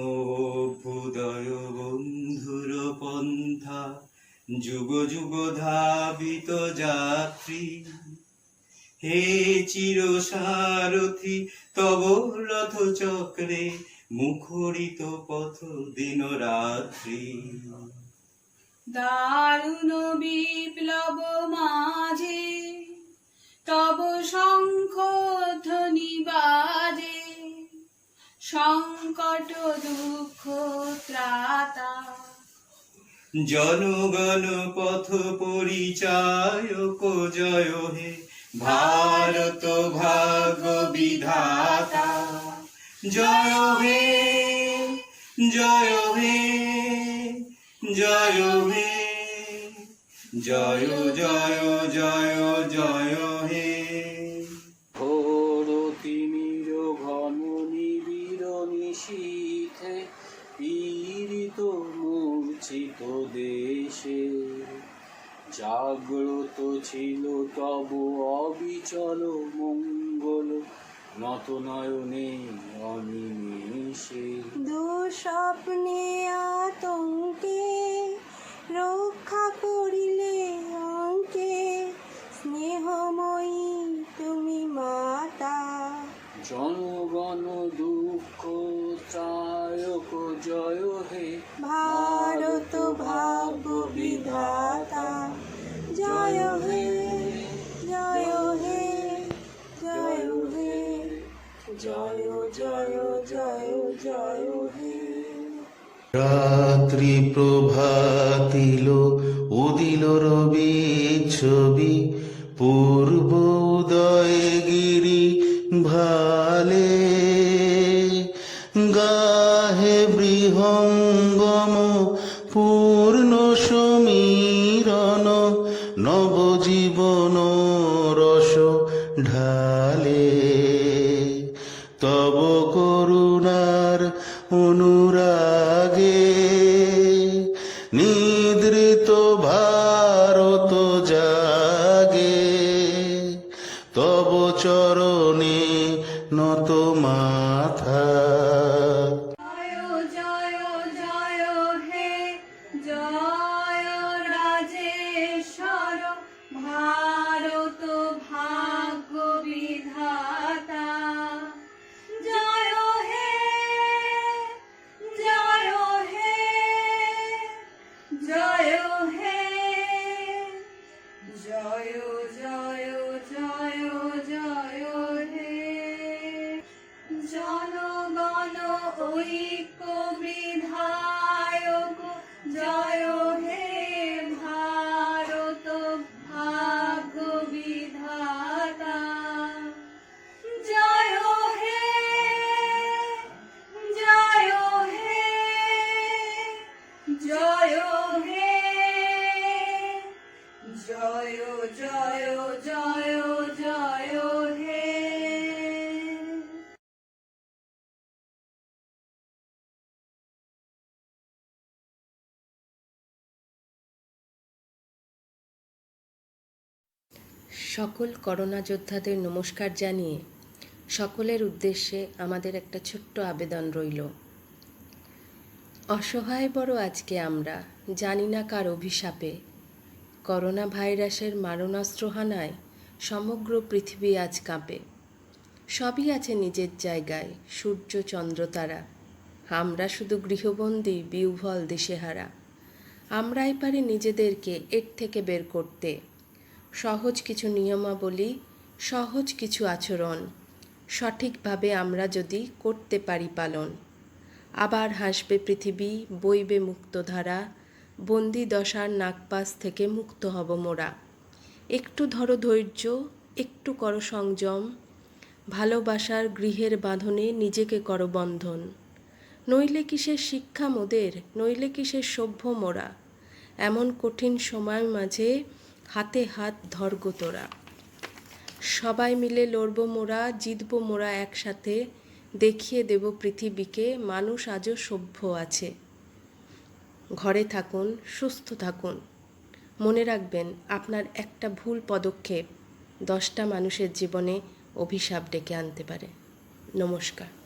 [SPEAKER 3] অভ্যুদয় বন্ধুর পন্থা, যুগ যুগ ধাবিত যাত্রী, হে চির সারথি তব রথ চক্রে মুখরিত পথ দিন রাত্রি।
[SPEAKER 11] দারুণ বিপ্লব মাঝে তব শঙ্খ ধ্বনি বাজে, সংকট দুঃখ ত্রাতা।
[SPEAKER 3] জনগণ পথ পরিচায়ক জয় হে ভারত ভাগ্য বিধাতা। জয় হে জয় হে জয় হে জয় জয় জয় জয় হে।
[SPEAKER 16] ঘোর তিমির ঘন নিবিড় নিশীথে পীড়িত মূর্ছিত দেশে, জাগ্রত ছিল তব অবিচল মঙ্গল নত নয়নে অনিমেষে।
[SPEAKER 19] দুঃস্বপ্নে আতঙ্কে রক্ষা করিলে অঙ্কে, স্নেহময়ী তুমি মাতা।
[SPEAKER 16] জনগণ দুঃখ ত্রায়ক জয় হে
[SPEAKER 19] ভারত ভাগ্য বিধাতা। জয় হে জয় হে জয় হে জয় জয় জয় জয় হে।
[SPEAKER 13] রাত্রি প্রভাতিল উদিল রবি ছবি, পূর্ব উদয় গিরি ভালে, গাহে বৃহঙ্গম পূর্ণ সমীরণ, নবজীবন রস ঢালে। তব করুণার অনুরাগে নিদ্রিত ভারত জাগে, তব চরণে নত মাথা।
[SPEAKER 1] জয় জয় হে জয় রাজেশ্বর ভারত ভাগ্য বিধাতা। জয় হে জয় হে জয় হে জয় জয় জয় জয় হে। জনগণ ঐক্য বিধায়ক জয় হে ভারত ভাগ্য বিধাতা। জয় হে জয় হে জয় হে জয় জয় জয় জয় হে।
[SPEAKER 9] সকল করোনা যোদ্ধাদের নমস্কার জানিয়ে সকলের উদ্দেশ্যে আমাদের একটা ছোট্ট আবেদন রইল। অসহায় বড় আজকে আমরা, জানি না কার অভিশাপে, করোনা ভাইরাসের মারণাস্ত্র হানায় সমগ্র পৃথিবী আজ কাঁপে। সবই আছে নিজের জায়গায়, সূর্য চন্দ্র তারা, আমরা শুধু গৃহবন্দী বিহ্বল দিশেহারা। আমরাই পারি নিজেদেরকে এর থেকে বের করতে, সহজ কিছু নিয়মাবলী, সহজ কিছু আচরণ সঠিকভাবে আমরা যদি করতে পারি পালন। আবার হাসবে পৃথিবী, বইবে মুক্তধারা, বন্দি দশার নাগপাশ থেকে মুক্ত হব মোরা। একটু ধরো ধৈর্য, একটু করো সংযম, ভালোবাসার গৃহের বাঁধনে নিজেকে করো বন্ধন। নইলে কিসের শিক্ষা মোদের, নইলে কিসের সভ্য মোরা, এমন কঠিন সময় মাঝে হাতে হাত ধরগো তোরা। সবাই মিলে লড়ব মোরা, জিতব মোরা একসাথে, দেখিয়ে দেব পৃথিবীকে মানুষ আজও সভ্য আছে। ঘরে থাকুন, সুস্থ থাকুন, মনে রাখবেন আপনার একটা ভুল পদক্ষেপ 10টা মানুষের জীবনে অভিশাপ ডেকে আনতে পারে। নমস্কার।